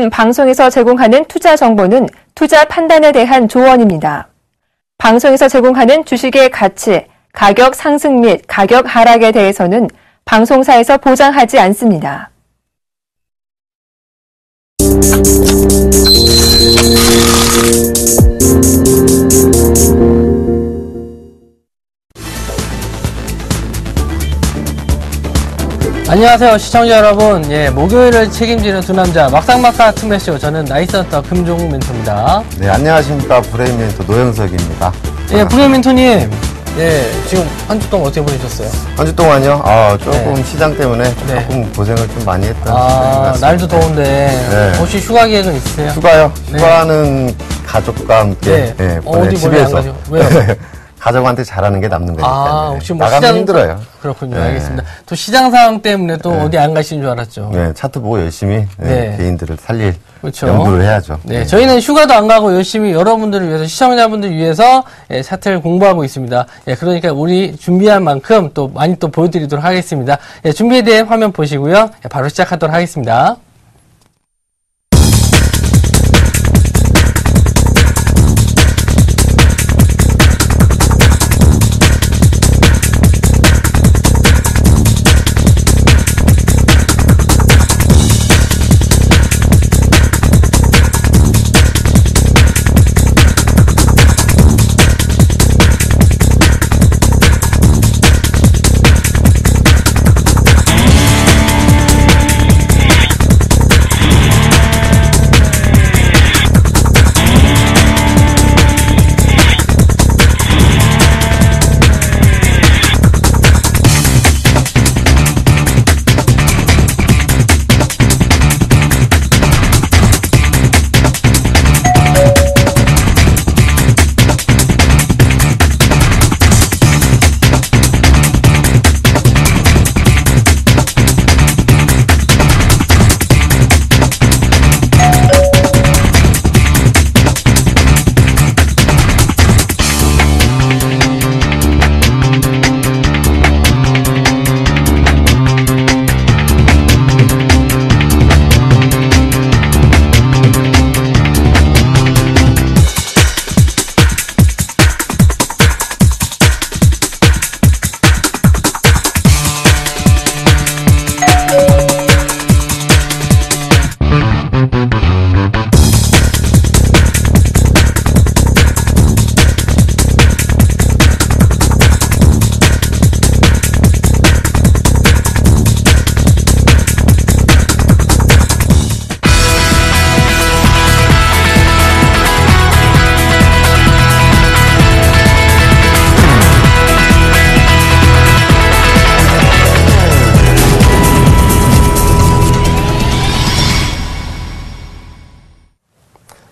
이번 방송에서 제공하는 투자 정보는 투자 판단에 대한 조언입니다. 방송에서 제공하는 주식의 가치, 가격 상승 및 가격 하락에 대해서는 방송사에서 보장하지 않습니다. 안녕하세요 시청자 여러분. 목요일을 책임지는 두 남자 막상막하 특매쇼, 저는 나이스헌터 금종욱 멘토입니다. 네, 안녕하십니까. 브레인 멘토 노영석입니다. 브레인 멘토님, 지금 한 주 동안 어떻게 보내셨어요? 한 주 동안요? 조금 시장 때문에 조금 고생을 좀 많이 했던 날도 더운데 혹시 휴가 계획은 있으세요? 휴가요? 휴가는 가족과 함께 어디 집에서 안 가죠? 왜요? 가족한테 잘하는 게 남는 거니까. 혹시 나가면 힘들어요. 그렇군요. 알겠습니다. 또 시장 상황 때문에 또 어디 안 가시는 줄 알았죠. 차트 보고 열심히 개인들을 살릴 그렇죠. 연구를 해야죠. 저희는 휴가도 안 가고 열심히 여러분들을 위해서, 시청자분들을 위해서 차트를 공부하고 있습니다. 그러니까 우리 준비한 만큼 또 많이 또 보여드리도록 하겠습니다. 준비된 화면 보시고요. 바로 시작하도록 하겠습니다.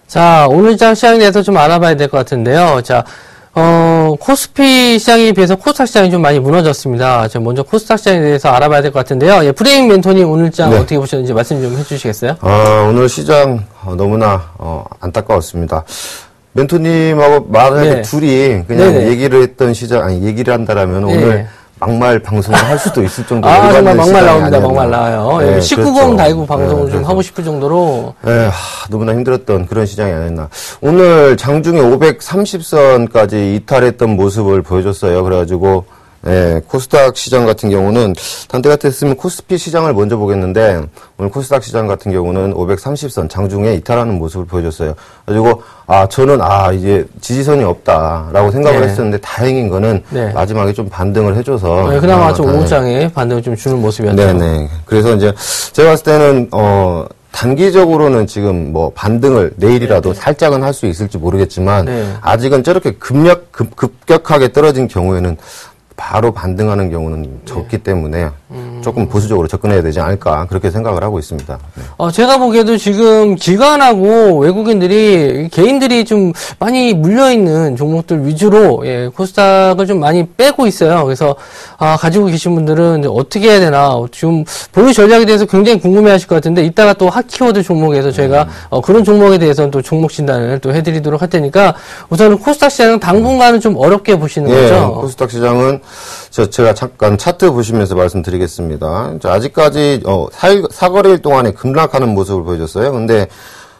자, 오늘 장 시장에 대해서 좀 알아봐야 될 것 같은데요. 자, 코스피 시장에 비해서 코스닥 시장이 좀 많이 무너졌습니다. 자, 먼저 코스닥 시장에 대해서 알아봐야 될 것 같은데요. 브레인 멘토님, 오늘 장 어떻게 보셨는지 말씀 좀 해주시겠어요? 오늘 시장 너무나 안타까웠습니다. 멘토님하고 말할 때 둘이 그냥 얘기를 했던 시장, 얘기를 한다라면 오늘 막말 방송을 할 수도 있을 정도로 정말 막말 나옵니다. 막말 나와요. 19금 달고 방송을 좀 하고 싶을 정도로 너무나 힘들었던 그런 시장이 아니었나. 오늘 장중에 530선까지 이탈했던 모습을 보여줬어요. 그래가지고 코스닥 시장 같은 경우는 단대 같았으면 코스피 시장을 먼저 보겠는데 오늘 코스닥 시장 같은 경우는 530선 장중에 이탈하는 모습을 보여줬어요. 그래가지고 저는 이제 지지선이 없다라고 생각을 했었는데 다행인 거는 마지막에 좀 반등을 해줘서 그나마 좀 오후장에 반등을 좀 주는 모습이었죠. 네네. 그래서 이제 제가 봤을 때는 단기적으로는 지금 뭐 반등을 내일이라도 살짝은 할 수 있을지 모르겠지만 아직은 저렇게 급격하게 떨어진 경우에는 바로 반등하는 경우는 적기 때문에 조금 보수적으로 접근해야 되지 않을까 그렇게 생각을 하고 있습니다. 제가 보기에도 지금 기관하고 외국인들이 개인들이 좀 많이 물려있는 종목들 위주로 코스닥을 좀 많이 빼고 있어요. 그래서 가지고 계신 분들은 어떻게 해야 되나 지금 보유 전략에 대해서 굉장히 궁금해하실 것 같은데 이따가 또 핫키워드 종목에서 저희가 그런 종목에 대해서는 또 종목 진단을 또 해드리도록 할 테니까 우선은 코스닥 시장은 당분간은 좀 어렵게 보시는 거죠? 코스닥 시장은 제가 잠깐 차트 보시면서 말씀드리겠습니다. 있습니다. 아직까지 사거래일 동안에 급락하는 모습을 보여줬어요. 근데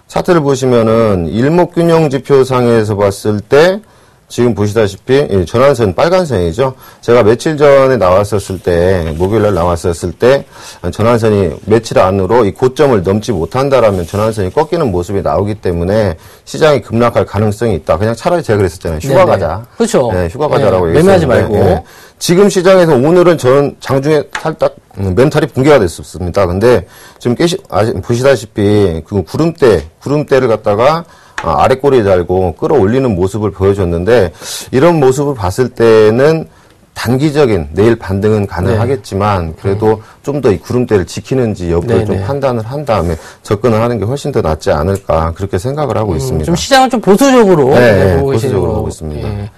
차트를 보시면은 일목균형 지표상에서 봤을 때 지금 보시다시피 전환선 빨간선이죠. 제가 며칠 전에 나왔었을 때, 목요일날 나왔었을 때 전환선이 며칠 안으로 이 고점을 넘지 못한다라면 전환선이 꺾이는 모습이 나오기 때문에 시장이 급락할 가능성이 있다. 그냥 차라리 제가 그랬었잖아요. 휴가 가자. 그렇죠. 네, 휴가 가자라고 매매하지 얘기했었는데, 말고. 지금 시장에서 오늘은 장중에 살짝 멘탈이 붕괴가 됐었습니다. 근데 지금 보시다시피 그 구름대를 갖다가 아래 꼬리에 달고 끌어올리는 모습을 보여줬는데, 이런 모습을 봤을 때는 단기적인 내일 반등은 가능하겠지만 그래도 좀 더 이 구름대를 지키는지 여부를 좀 판단을 한 다음에 접근을 하는 게 훨씬 더 낫지 않을까 그렇게 생각을 하고 있습니다. 좀 시장은 좀 보수적으로 보고 보수적으로 보고 있습니다.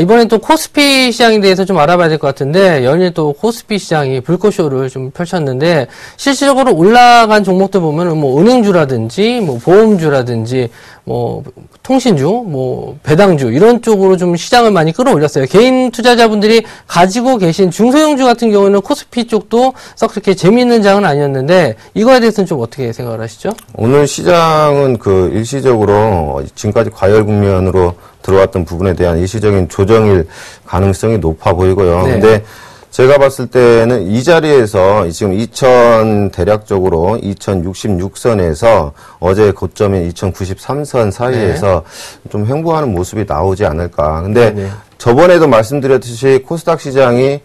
이번엔 또 코스피 시장에 대해서 좀 알아봐야 될 것 같은데, 연일 또 코스피 시장이 불꽃쇼를 좀 펼쳤는데, 실질적으로 올라간 종목들 보면은 뭐 은행주라든지, 뭐 보험주라든지, 뭐 통신주, 뭐 배당주 이런 쪽으로 좀 시장을 많이 끌어올렸어요. 개인 투자자분들이 가지고 계신 중소형주 같은 경우는 코스피 쪽도 썩 그렇게 재미있는 장은 아니었는데, 이거에 대해서는 좀 어떻게 생각을 하시죠? 오늘 시장은 일시적으로 지금까지 과열 국면으로 들어왔던 부분에 대한 일시적인 조정일 가능성이 높아 보이고요. 근데 제가 봤을 때는 이 자리에서 지금 대략적으로 2066선에서 어제 고점인 2093선 사이에서 좀 횡보하는 모습이 나오지 않을까. 근데 저번에도 말씀드렸듯이 코스닥 시장이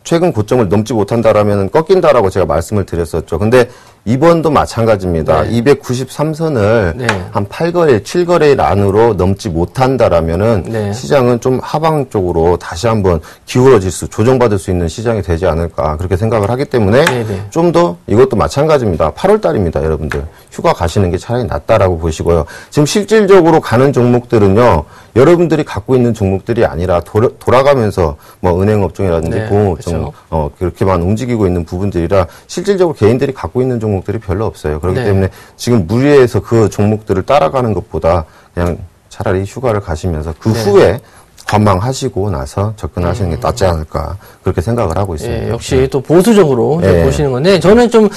최근 고점을 넘지 못한다라면 꺾인다라고 제가 말씀을 드렸었죠. 근데 이번도 마찬가지입니다. 293선을 한 8거래일, 7거래일 안으로 넘지 못한다라면은 시장은 좀 하방 쪽으로 다시 한번 조정받을 수 있는 시장이 되지 않을까 그렇게 생각을 하기 때문에 좀 더 이것도 마찬가지입니다. 8월 달입니다, 여러분들. 휴가 가시는 게 차라리 낫다라고 보시고요. 지금 실질적으로 가는 종목들은요, 여러분들이 갖고 있는 종목들이 아니라 돌아가면서 뭐 은행업종이라든지 보험업종 그렇게만 움직이고 있는 부분들이라 실질적으로 개인들이 갖고 있는 종목들이 별로 없어요. 그렇기 때문에 지금 무리해서 그 종목들을 따라가는 것보다 그냥 차라리 휴가를 가시면서 그 후에 관망하시고 나서 접근하시는 게 낫지 않을까 그렇게 생각을 하고 있습니다. 역시 또 보수적으로 좀 보시는 건데, 저는 좀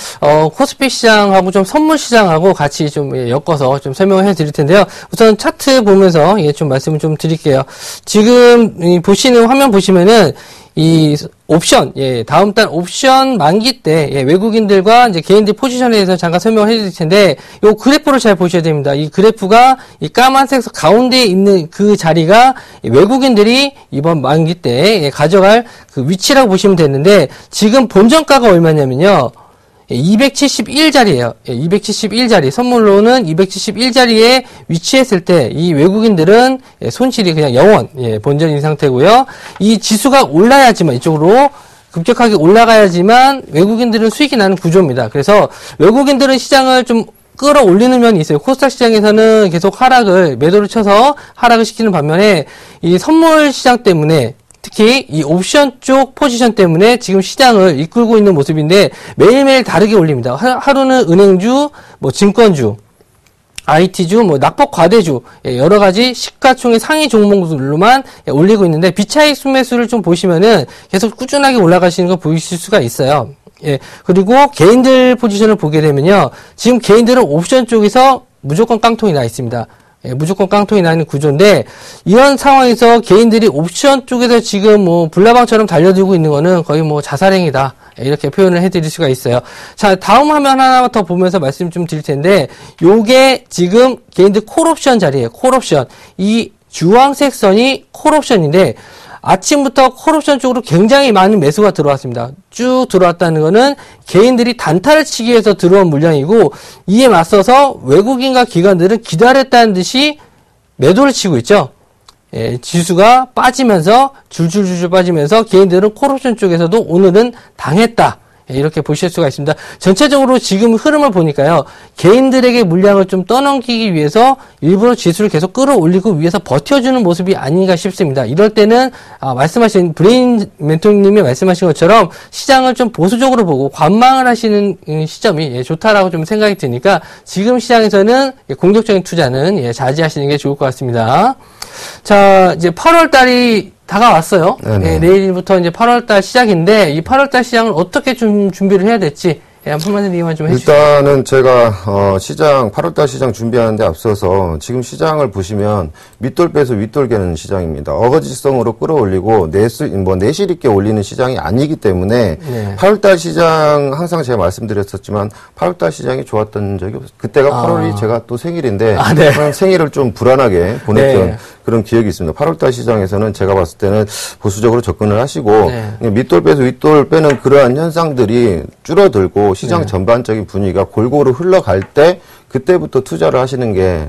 코스피 시장하고 좀 선물 시장하고 같이 좀 엮어서 좀 설명을 해드릴 텐데요. 우선 차트 보면서 좀 말씀을 좀 드릴게요. 지금 보시는 화면 보시면은 이 옵션, 다음 달 옵션 만기 때, 외국인들과 이제 개인들 포지션에 대해서 잠깐 설명을 해드릴 텐데, 요 그래프를 잘 보셔야 됩니다. 이 그래프가 이 까만색 가운데에 있는 그 자리가 외국인들이 이번 만기 때 가져갈 그 위치라고 보시면 되는데, 지금 본전가가 얼마냐면요. 271자리예요. 271자리. 선물로는 271자리에 위치했을 때 이 외국인들은 손실이 그냥 0원, 본전인 상태고요. 이 지수가 올라야지만, 이쪽으로 급격하게 올라가야지만 외국인들은 수익이 나는 구조입니다. 그래서 외국인들은 시장을 좀 끌어올리는 면이 있어요. 코스닥 시장에서는 계속 매도를 쳐서 하락을 시키는 반면에 이 선물 시장 때문에, 특히 이 옵션 쪽 포지션 때문에 지금 시장을 이끌고 있는 모습인데, 매일매일 다르게 올립니다. 하루는 은행주, 뭐 증권주, IT주, 뭐 낙폭 과대주, 여러 가지 시가총액 상위 종목들로만 올리고 있는데, 비차익 순매수를 좀 보시면은 계속 꾸준하게 올라가시는 거 보이실 수가 있어요. 그리고 개인들 포지션을 보게 되면요, 지금 개인들은 옵션 쪽에서 무조건 깡통이 나 있습니다. 무조건 깡통이 나는 구조인데, 이런 상황에서 개인들이 옵션 쪽에서 지금 뭐 불나방처럼 달려들고 있는 거는 거의 뭐 자살행위다, 이렇게 표현을 해드릴 수가 있어요. 자, 다음 화면 하나 더 보면서 말씀 좀 드릴 텐데, 요게 지금 개인들 콜옵션 자리예요. 콜옵션. 이 주황색 선이 콜옵션인데, 아침부터 콜옵션 쪽으로 굉장히 많은 매수가 들어왔습니다. 쭉 들어왔다는 거는 개인들이 단타를 치기 위해서 들어온 물량이고, 이에 맞서서 외국인과 기관들은 기다렸다는 듯이 매도를 치고 있죠. 지수가 빠지면서 줄줄줄줄 빠지면서 개인들은 콜옵션 쪽에서도 오늘은 당했다, 이렇게 보실 수가 있습니다. 전체적으로 지금 흐름을 보니까요, 개인들에게 물량을 좀 떠넘기기 위해서 일부러 지수를 계속 끌어올리고 위해서 버텨주는 모습이 아닌가 싶습니다. 이럴 때는 말씀하신 브레인 멘토님이 말씀하신 것처럼 시장을 좀 보수적으로 보고 관망을 하시는 시점이 좋다라고 좀 생각이 드니까, 지금 시장에서는 공격적인 투자는 자제하시는 게 좋을 것 같습니다. 자, 이제 8월 달이 다가왔어요. 예, 내일부터 이제 8월달 시작인데 이 8월달 시장을 어떻게 좀 준비를 해야 될지 한마디 얘기만 좀 해주시죠. 일단은 제가 시장 8월달 시장 준비하는데 앞서서 지금 시장을 보시면 밑돌 빼서 윗돌 개는 시장입니다. 어거지성으로 끌어올리고 내실 있게 올리는 시장이 아니기 때문에 8월달 시장 항상 제가 말씀드렸었지만 8월달 시장이 좋았던 적이 없어요. 그때가 8월이 제가 또 생일인데 생일을 좀 불안하게 보냈던 그런 기억이 있습니다. 8월달 시장에서는 제가 봤을 때는 보수적으로 접근을 하시고 밑돌 빼서 윗돌 빼는 그러한 현상들이 줄어들고 시장 전반적인 분위기가 골고루 흘러갈 때 그때부터 투자를 하시는 게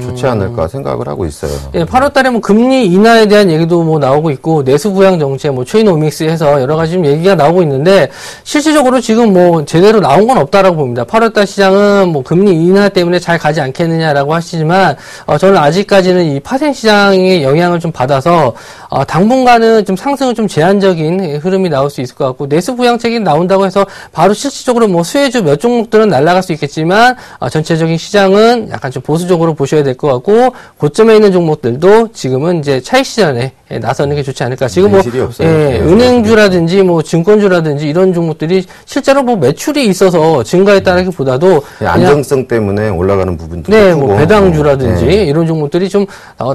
좋지 않을까 생각을 하고 있어요. 예, 8월달에 뭐 금리 인하에 대한 얘기도 뭐 나오고 있고 내수 부양 정책, 뭐 트레이노믹스 해서 여러 가지 좀 얘기가 나오고 있는데 실질적으로 지금 뭐 제대로 나온 건 없다라고 봅니다. 8월달 시장은 뭐 금리 인하 때문에 잘 가지 않겠느냐라고 하시지만 저는 아직까지는 이 파생 시장의 영향을 좀 받아서 당분간은 좀 상승은 좀 제한적인 흐름이 나올 수 있을 것 같고 내수 부양책이 나온다고 해서 바로 실질적으로 뭐 수혜주 몇 종목들은 날아갈 수 있겠지만 전체적인 시장은 약간 좀 보수적으로 보셔야 될 것 같고 고점에 있는 종목들도 지금은 이제 차익 시전에 나서는 게 좋지 않을까. 지금 뭐 은행주라든지 뭐 증권주라든지 이런 종목들이 실제로 뭐 매출이 있어서 증가했다라기보다도 안정성 때문에 올라가는 부분도 뭐 배당주라든지 이런 종목들이 좀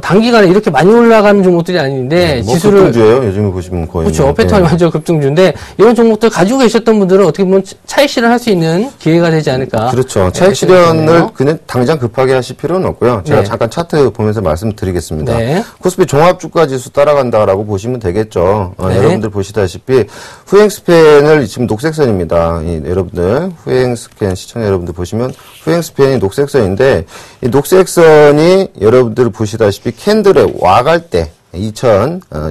단기간에 이렇게 많이 올라가는 종목들이 아닌데 뭐 지수를 급등주예요. 요즘에 보시면 거의 그렇죠. 패턴이 완전 급등주인데 이런 종목들 가지고 계셨던 분들은 어떻게 보면 차익 실현을 할 수 있는 기회가 되지 않을까. 그렇죠. 차익 실현을 그냥 당장 급하게 하실 필요는 없고요. 제가 잠깐 차트 보면서 말씀드리겠습니다. 코스피 종합주가지수 따라간다라고 보시면 되겠죠. 여러분들 보시다시피 후행스팬을 지금 녹색선입니다. 여러분들 후행스팬 시청자 여러분들 보시면 후행스팬이 녹색선인데 이 녹색선이 여러분들 보시다시피 캔들에 와갈 때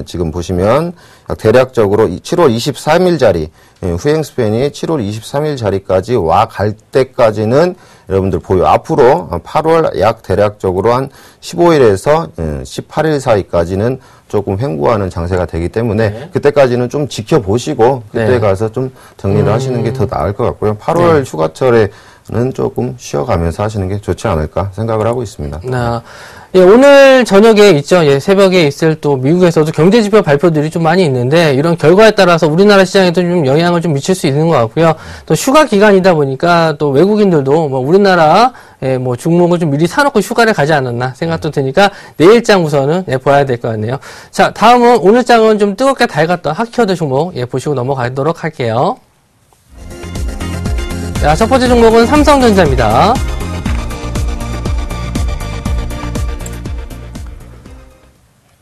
지금 보시면 대략적으로 7월 23일 자리 후행스팬이 7월 23일 자리까지 와 갈 때까지는 여러분들 보여. 앞으로 8월 약 대략적으로 한 15일에서 18일 사이까지는 조금 횡보하는 장세가 되기 때문에 그때까지는 좀 지켜보시고 그때 가서 좀 정리를 하시는 게 더 나을 것 같고요. 8월 휴가철에는 조금 쉬어가면서 하시는 게 좋지 않을까 생각을 하고 있습니다. 예, 오늘 저녁에 있죠. 예, 새벽에 있을 또 미국에서도 경제지표 발표들이 좀 많이 있는데 이런 결과에 따라서 우리나라 시장에도 좀 영향을 좀 미칠 수 있는 것 같고요. 또 휴가 기간이다 보니까 또 외국인들도 뭐 우리나라 뭐 종목을 좀 미리 사놓고 휴가를 가지 않았나 생각도 드니까 내일장 우선은 봐야 될 것 같네요. 자, 다음은 오늘 장은 좀 뜨겁게 달갔던 핫키워드 종목 보시고 넘어가도록 할게요. 자, 첫 번째 종목은 삼성전자입니다.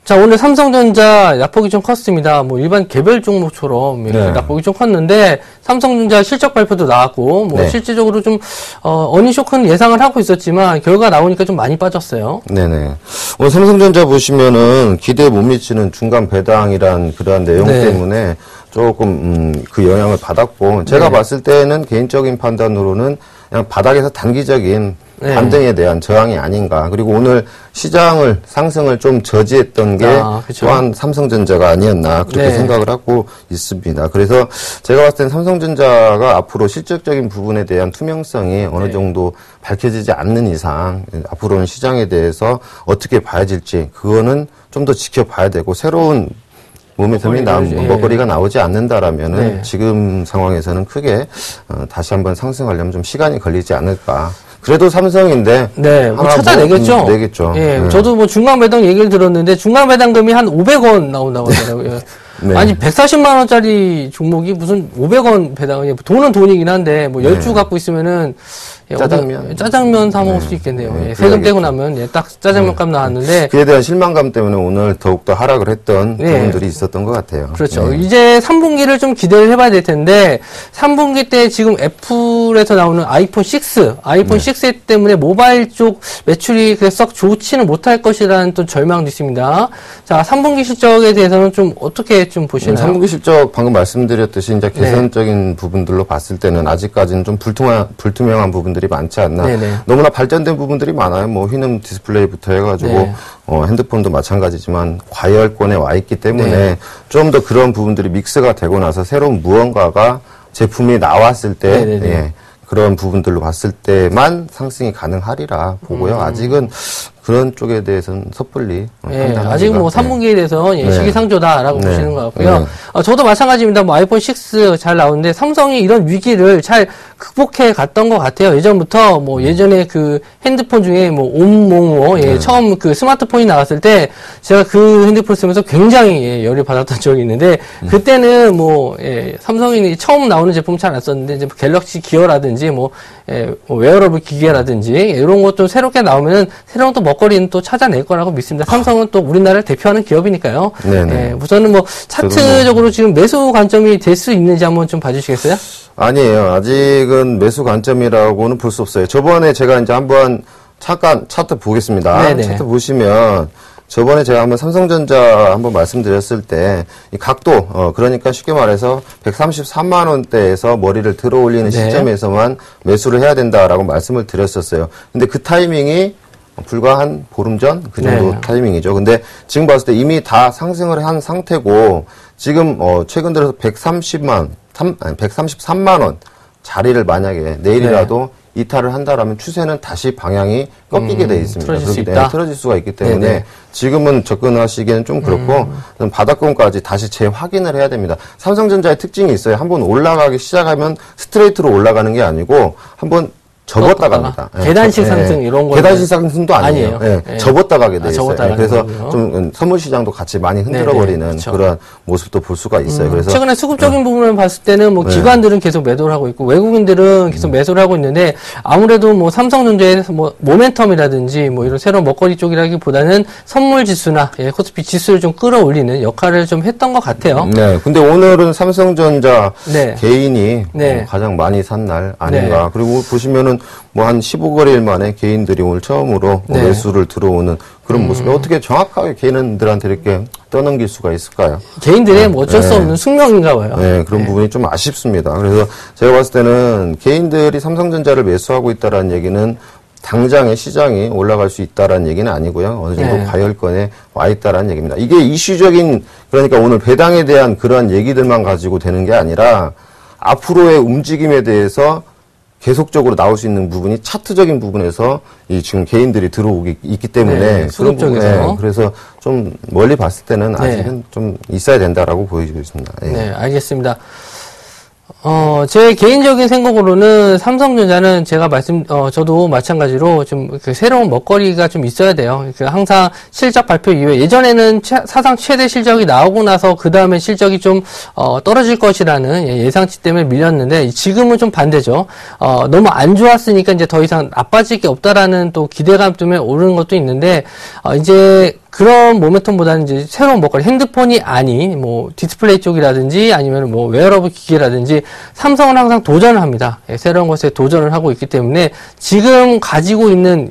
자, 오늘 삼성전자 낙폭이 좀 컸습니다. 뭐 일반 개별 종목처럼 이렇게 낙폭이 좀 컸는데 삼성전자 실적 발표도 나왔고 뭐 실질적으로 좀 어닝 쇼크는 예상을 하고 있었지만 결과 나오니까 좀 많이 빠졌어요. 네네. 오늘 삼성전자 보시면은 기대에 못 미치는 중간 배당이란 그러한 내용 때문에 조금 그 영향을 받았고 제가 봤을 때는 개인적인 판단으로는 그냥 바닥에서 단기적인 반등에 대한 저항이 아닌가. 그리고 오늘 시장을 상승을 좀 저지했던 게 또한 삼성전자가 아니었나 그렇게 생각을 하고 있습니다. 그래서 제가 봤을 땐 삼성전자가 앞으로 실질적인 부분에 대한 투명성이 어느 정도 밝혀지지 않는 이상 앞으로는 시장에 대해서 어떻게 봐야질지 그거는 좀 더 지켜봐야 되고 새로운 모멘텀이 먹거리가 나오지 않는다라면은 지금 상황에서는 크게 다시 한번 상승하려면 좀 시간이 걸리지 않을까. 그래도 삼성인데 뭐 찾아내겠죠. 내겠죠. 저도 뭐 중간 배당 얘기를 들었는데 중간 배당금이 한 500원 나온다고 하더라고요. 아니 140만 원짜리 종목이 무슨 500원 배당이 돈은 돈이긴 한데 뭐 10주 갖고 있으면은 짜장면 사 먹을 수 있겠네요. 세금 떼고 나면 딱 짜장면 값 나왔는데 그에 대한 실망감 때문에 오늘 더욱더 하락을 했던 부분들이 있었던 것 같아요. 그렇죠. 이제 3분기를 좀 기대를 해봐야 될 텐데 3분기 때 지금 애플에서 나오는 아이폰 6 때문에 모바일 쪽 매출이 썩 좋지는 못할 것이라는 또 절망도 있습니다. 자, 3분기 실적에 대해서는 좀 어떻게 좀 보시나요? 3분기 실적 방금 말씀드렸듯이 이제 개선적인 부분들로 봤을 때는 아직까지는 좀 불투명한 부분들이 많지 않나. 너무나 발전된 부분들이 많아요. 뭐 휘는 디스플레이부터 해가지고 핸드폰도 마찬가지지만 과열권에 와 있기 때문에 좀 더 그런 부분들이 믹스가 되고 나서 새로운 무언가가 제품이 나왔을 때 그런 부분들로 봤을 때만 상승이 가능하리라 보고요. 아직은 그런 쪽에 대해서는 섣불리 예, 아직 뭐 3분기에 대해서 예, 네. 시기상조다라고 네. 보시는 것 같고요. 네. 저도 마찬가지입니다. 뭐 아이폰 6 잘 나오는데 삼성이 이런 위기를 잘 극복해 갔던 것 같아요. 예전부터 뭐 예전에 그 핸드폰 중에 뭐 옴몽어 예, 처음 그 스마트폰이 나왔을 때 제가 그 핸드폰을 쓰면서 굉장히 예, 열이 받았던 적이 있는데 그때는 뭐 예, 삼성이 처음 나오는 제품 잘 안 썼는데 이제 갤럭시 기어라든지 뭐, 예, 뭐 웨어러블 기계라든지 이런 것 좀 새롭게 나오면은 새로운 또 먹거리는 또 찾아낼 거라고 믿습니다. 삼성은 또 우리나라를 대표하는 기업이니까요. 예, 우선은 뭐 차트적으로 지금 매수 관점이 될 수 있는지 한번 좀 봐주시겠어요? 아니에요. 아직은 매수 관점이라고는 볼 수 없어요. 저번에 제가 이제 한번 잠깐 차트 보겠습니다. 네네. 차트 보시면 저번에 제가 한번 삼성전자 한번 말씀드렸을 때 이 각도 그러니까 쉽게 말해서 133만 원대에서 머리를 들어 올리는 네. 시점에서만 매수를 해야 된다라고 말씀을 드렸었어요. 근데 그 타이밍이 불과 한 보름 전 그 정도 네. 타이밍이죠. 근데 지금 봤을 때 이미 다 상승을 한 상태고 지금 최근 들어서 133만 원 자리를 만약에 내일이라도 이탈을 한다라면 추세는 다시 방향이 꺾이게 돼 있습니다. 틀어질 수 그렇기 있다? 때문에 틀어질 수가 있기 때문에 네네. 지금은 접근하시기에는 좀 그렇고 바닥권까지 다시 재확인을 해야 됩니다. 삼성전자의 특징이 있어요. 한번 올라가기 시작하면 스트레이트로 올라가는 게 아니고 한번 접었다 갑니다. 계단식 상승 이런 거 계단식 상승도 아니에요. 아니에요. 예, 접었다 가게 돼 있어요. 접었다 가는 그래서 거군요. 좀 선물 시장도 같이 많이 흔들어버리는 그렇죠. 그런 모습도 볼 수가 있어요. 그래서 최근에 수급적인 부분을 봤을 때는 뭐 기관들은 계속 매도를 하고 있고 외국인들은 계속 매수를 하고 있는데 아무래도 뭐 삼성전자의 뭐 모멘텀이라든지 뭐 이런 새로운 먹거리 쪽이라기보다는 선물 지수나 예, 코스피 지수를 좀 끌어올리는 역할을 좀 했던 것 같아요. 네, 근데 오늘은 삼성전자 네. 개인이 네. 가장 많이 산 날 아닌가. 그리고 보시면은 뭐 한 15거래일 만에 개인들이 오늘 처음으로 네. 매수를 들어오는 그런 모습이 어떻게 정확하게 개인들한테 이렇게 떠넘길 수가 있을까요? 개인들의 뭐 어쩔 수 없는 숙명인가 봐요. 네, 그런 부분이 좀 아쉽습니다. 그래서 제가 봤을 때는 개인들이 삼성전자를 매수하고 있다라는 얘기는 당장의 시장이 올라갈 수 있다라는 얘기는 아니고요. 어느 정도 네. 과열권에 와 있다라는 얘기입니다. 이게 이슈적인, 그러니까 오늘 배당에 대한 그런 얘기들만 가지고 되는 게 아니라 앞으로의 움직임에 대해서 계속적으로 나올 수 있는 부분이 차트적인 부분에서 이 지금 개인들이 들어오기 있기 때문에 네, 그런 부분에 수급적에서. 그래서 좀 멀리 봤을 때는 아직은 좀 있어야 된다라고 보이고 있습니다. 예. 네, 알겠습니다. 제 개인적인 생각으로는 삼성전자는 제가 저도 마찬가지로 좀 그 새로운 먹거리가 좀 있어야 돼요. 그 항상 실적 발표 이후에 예전에는 사상 최대 실적이 나오고 나서 그 다음에 실적이 좀 떨어질 것이라는 예상치 때문에 밀렸는데 지금은 좀 반대죠. 너무 안 좋았으니까 이제 더 이상 나빠질 게 없다라는 또 기대감 때문에 오르는 것도 있는데 이제 그런 모멘텀보다는 이제 새로운 먹거리, 핸드폰이 아닌 뭐 디스플레이 쪽이라든지 아니면 뭐 웨어러블 기기라든지 삼성은 항상 도전을 합니다. 예, 새로운 것에 도전을 하고 있기 때문에 지금 가지고 있는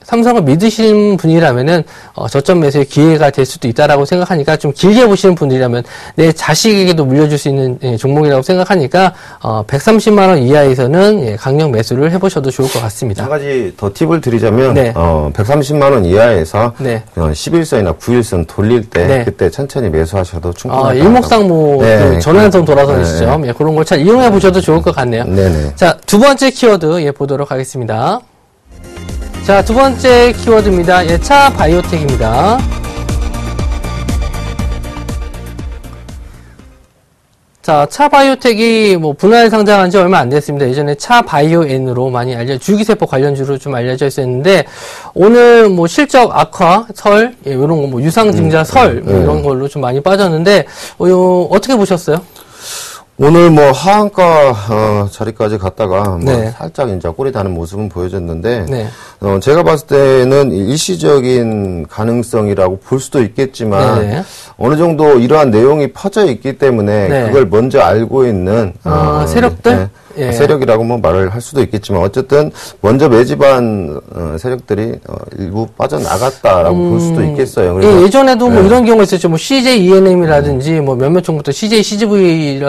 삼성을 믿으시는 분이라면은 저점 매수의 기회가 될 수도 있다라고 생각하니까 좀 길게 보시는 분들이라면 내 자식에게도 물려줄 수 있는 종목이라고 생각하니까 130만 원 이하에서는 강력 매수를 해보셔도 좋을 것 같습니다. 한 가지 더 팁을 드리자면 네. 130만 원 이하에서 네. 11선이나 9일선 돌릴 때 네. 그때 천천히 매수하셔도 충분하다. 일목상무 네. 그 전환선 돌아서는 네. 시점 그런 걸 잘 이용해 보셔도 좋을 것 같네요. 네네. 자, 두 번째 키워드 보도록 하겠습니다. 자, 두 번째 키워드입니다. 차 바이오텍입니다. 자, 차 바이오텍이 뭐 분할 상장한 지 얼마 안 됐습니다. 예전에 차 바이오엔으로 많이 줄기세포 관련주로 좀 알려져 있었는데 오늘 뭐 실적 악화, 설 이런 거 뭐 유상증자 설 이런 걸로 좀 많이 빠졌는데 어떻게 보셨어요? 오늘 뭐 하한가 자리까지 갔다가 뭐 네. 살짝 이제 꼬리 다는 모습은 보여줬는데 네. 제가 봤을 때는 일시적인 가능성이라고 볼 수도 있겠지만 네네. 어느 정도 이러한 내용이 퍼져 있기 때문에 네. 그걸 먼저 알고 있는 세력들? 네. 예. 세력이라고 뭐 말을 할 수도 있겠지만 어쨌든 먼저 매집한 세력들이 일부 빠져나갔다라고 볼 수도 있겠어요. 그래서 예전에도 뭐 이런 경우가 있었죠. 뭐 CJ ENM이라든지 뭐 몇몇 종목들 CJ CGV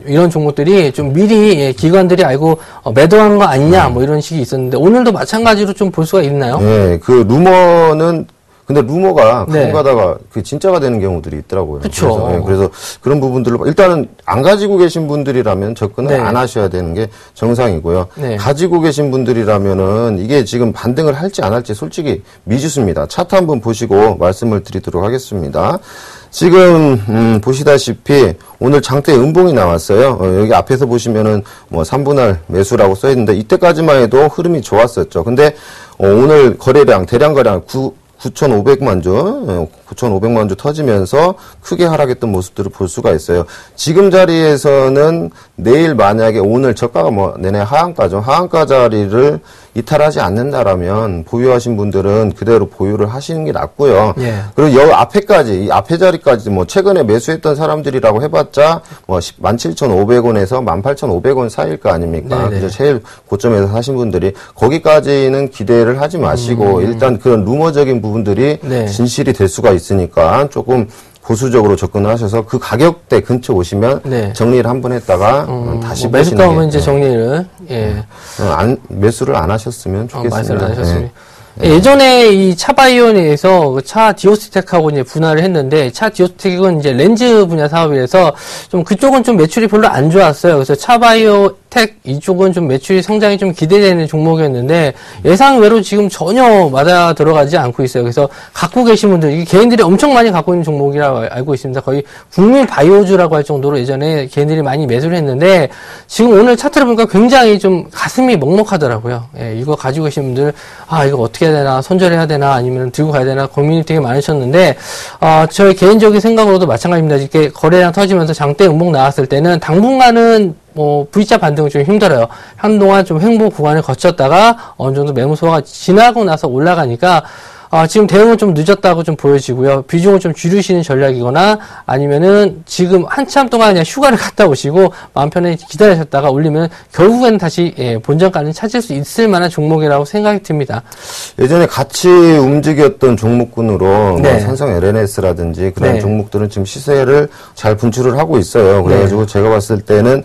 이런 종목들이 좀 미리 기관들이 알고 매도한 거 아니냐 뭐 이런 식이 있었는데 오늘도 마찬가지로 좀 볼 수가 있나요? 네, 그 루머는 근데 루머가 네. 가끔 가다가 그 진짜가 되는 경우들이 있더라고요. 그쵸. 그래서 그런 부분들로 일단은 안 가지고 계신 분들이라면 접근을 네. 안 하셔야 되는 게 정상이고요. 네. 가지고 계신 분들이라면은 이게 지금 반등을 할지 안 할지 솔직히 미지수입니다. 차트 한번 보시고 말씀을 드리도록 하겠습니다. 지금 보시다시피 오늘 장대 음봉이 나왔어요. 여기 앞에서 보시면은 뭐 3분할 매수라고 써 있는데 이때까지만 해도 흐름이 좋았었죠. 근데 오늘 거래량 대량 거래량 9,500만 주, 9,500만 주 터지면서 크게 하락했던 모습들을 볼 수가 있어요. 지금 자리에서는 내일 만약에 오늘 저가가 뭐 내내 하한가죠. 하한가 자리를 이탈하지 않는다라면 보유하신 분들은 그대로 보유를 하시는 게 낫고요. 예. 그리고 여 앞에까지, 이 앞에 자리까지 뭐 최근에 매수했던 사람들이라고 해봤자 뭐 17,500원에서 18,500원 사이일 거 아닙니까? 네네. 그래서 제일 고점에서 사신 분들이 거기까지는 기대를 하지 마시고 일단 그런 루머적인 부분들이 네. 진실이 될 수가 있으니까 조금 보수적으로 접근하셔서 그 가격대 근처 오시면 네. 정리를 한번 했다가 다시 뭐 매수가 오면 이제 게, 정리를 예. 매수를 안 하셨으면 좋겠습니다. 말씀을 안 하셨습니다. 네. 예전에 이 차바이오닉에서 차 디오스텍하고 이제 분할을 했는데 차 디오스텍은 이제 렌즈 분야 사업이라서 좀 그쪽은 좀 매출이 별로 안 좋았어요. 그래서 차바이오텍 이쪽은 좀 매출이 성장이 좀 기대되는 종목이었는데 예상외로 지금 전혀 맞아 들어가지 않고 있어요. 그래서 갖고 계신 분들 이게 개인들이 엄청 많이 갖고 있는 종목이라고 알고 있습니다. 거의 국민 바이오주라고 할 정도로 예전에 개인들이 많이 매수를 했는데 지금 오늘 차트를 보니까 굉장히 좀 가슴이 먹먹하더라고요. 예, 이거 가지고 계신 분들 이거 어떻게 해야 되나, 손절해야 되나, 아니면 들고 가야 되나 고민이 되게 많으셨는데, 저희 개인적인 생각으로도 마찬가지입니다. 이렇게 거래량 터지면서 장대 음봉 나왔을 때는 당분간은 뭐 V자 반등은 좀 힘들어요. 한동안 좀 횡보 구간을 거쳤다가 어느 정도 매물 소화가 지나고 나서 올라가니까 지금 대응은 좀 늦었다고 좀 보여지고요. 비중을 좀 줄이시는 전략이거나 아니면은 지금 한참 동안 그냥 휴가를 갔다 오시고 마음 편히 기다리셨다가 올리면 결국에는 다시 본전가는 찾을 수 있을 만한 종목이라고 생각이 듭니다. 예전에 같이 움직였던 종목군으로 네. 뭐 삼성 LNS라든지 그런 네. 종목들은 지금 시세를 잘 분출을 하고 있어요. 그래가지고 제가 봤을 때는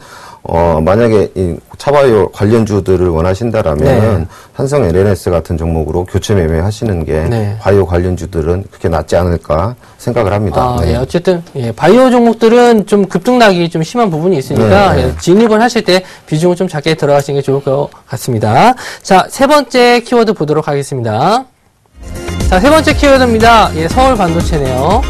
만약에 이 차바이오 관련주들을 원하신다라면 네. 삼성 LNS 같은 종목으로 교체 매매하시는 게 네. 바이오 관련주들은 그렇게 낫지 않을까 생각을 합니다. 예, 어쨌든 바이오 종목들은 좀 급등락이 좀 심한 부분이 있으니까 네. 진입을 하실 때 비중을 좀 작게 들어가시는 게 좋을 것 같습니다. 자, 세 번째 키워드 보도록 하겠습니다. 자, 세 번째 키워드입니다. 서울 반도체네요.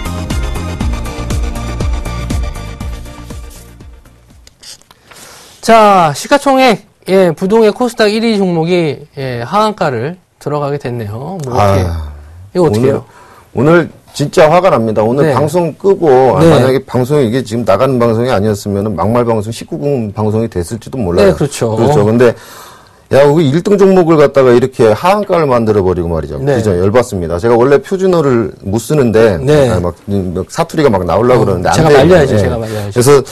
자, 시가총액, 부동의 코스닥 1위 종목이, 하한가를 들어가게 됐네요. 뭐, 어떻게, 이거 어떻게 해요? 오늘 진짜 화가 납니다. 오늘 네. 방송 끄고, 네. 만약에 방송이 이게 지금 나가는 방송이 아니었으면 막말 방송 19금 방송이 됐을지도 몰라요. 네, 그렇죠. 그렇죠. 근데, 야, 우리 1등 종목을 갖다가 이렇게 하한가를 만들어버리고 말이죠. 네. 진짜 열받습니다. 제가 원래 표준어를 못 쓰는데, 네. 막 사투리가 막 나오려고 그러는데, 안 제가 돼요. 말려야죠, 예. 제가 말려야죠. 그래서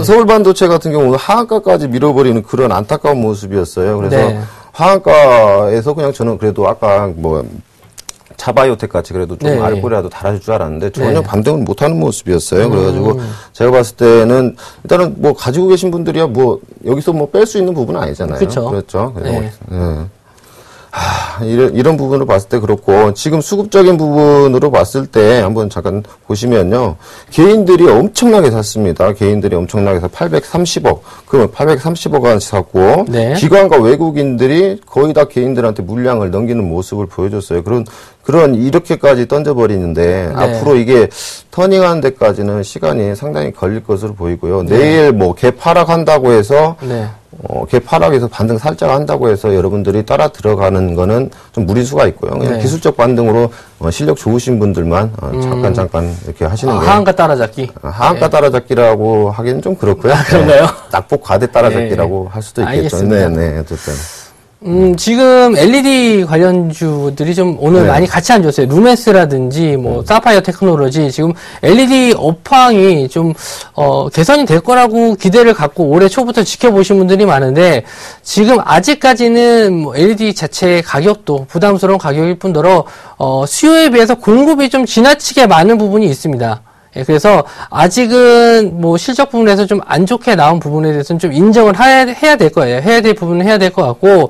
서울 반도체 같은 경우는 하한가까지 밀어버리는 그런 안타까운 모습이었어요. 그래서 네. 하한가에서 그냥 저는 그래도 아까 뭐, 차바이오텍 같이 그래도 좀 네. 알코올이라도 달아줄 줄 알았는데 전혀 네. 반등을 못하는 모습이었어요. 그래가지고 제가 봤을 때는 일단은 뭐 가지고 계신 분들이야 뭐 여기서 뭐 뺄 수 있는 부분은 아니잖아요. 그쵸. 그렇죠. 그래서 네. 이런 부분으로 봤을 때 그렇고 지금 수급적인 부분으로 봤을 때 한번 잠깐 보시면요. 개인들이 엄청나게 샀습니다. 개인들이 엄청나게 사 830억. 그러면 830억 원씩 샀고 네. 기관과 외국인들이 거의 다 개인들한테 물량을 넘기는 모습을 보여줬어요. 그런 이렇게까지 던져버리는데 네. 앞으로 이게 터닝하는 데까지는 시간이 상당히 걸릴 것으로 보이고요. 내일 뭐 개파락한다고 해서 네. 개파락에서 반등 살짝 한다고 해서 여러분들이 따라 들어가는 거는 좀 무리수가 있고요. 그냥 네. 기술적 반등으로 실력 좋으신 분들만 잠깐 이렇게 하시는 게 하한가 따라잡기. 하한가 따라잡기라고 하기는 좀 그렇고요. 그런가요? 낙폭 과대 따라잡기라고 할 수도 있겠죠. 알겠습니다. 네, 어쨌든. 지금 LED 관련주들이 좀 오늘 네. 많이 같이 안 줬어요. 루멘스라든지 뭐 사파이어 테크놀로지 지금 LED 업황이 좀 개선이 될 거라고 기대를 갖고 올해 초부터 지켜보신 분들이 많은데 지금 아직까지는 뭐 LED 자체의 가격도 부담스러운 가격일 뿐더러 수요에 비해서 공급이 좀 지나치게 많은 부분이 있습니다. 예, 그래서 아직은 뭐 실적 부분에서 좀 안 좋게 나온 부분에 대해서는 좀 인정을 해야 될 거예요. 해야 될 부분은 해야 될 것 같고,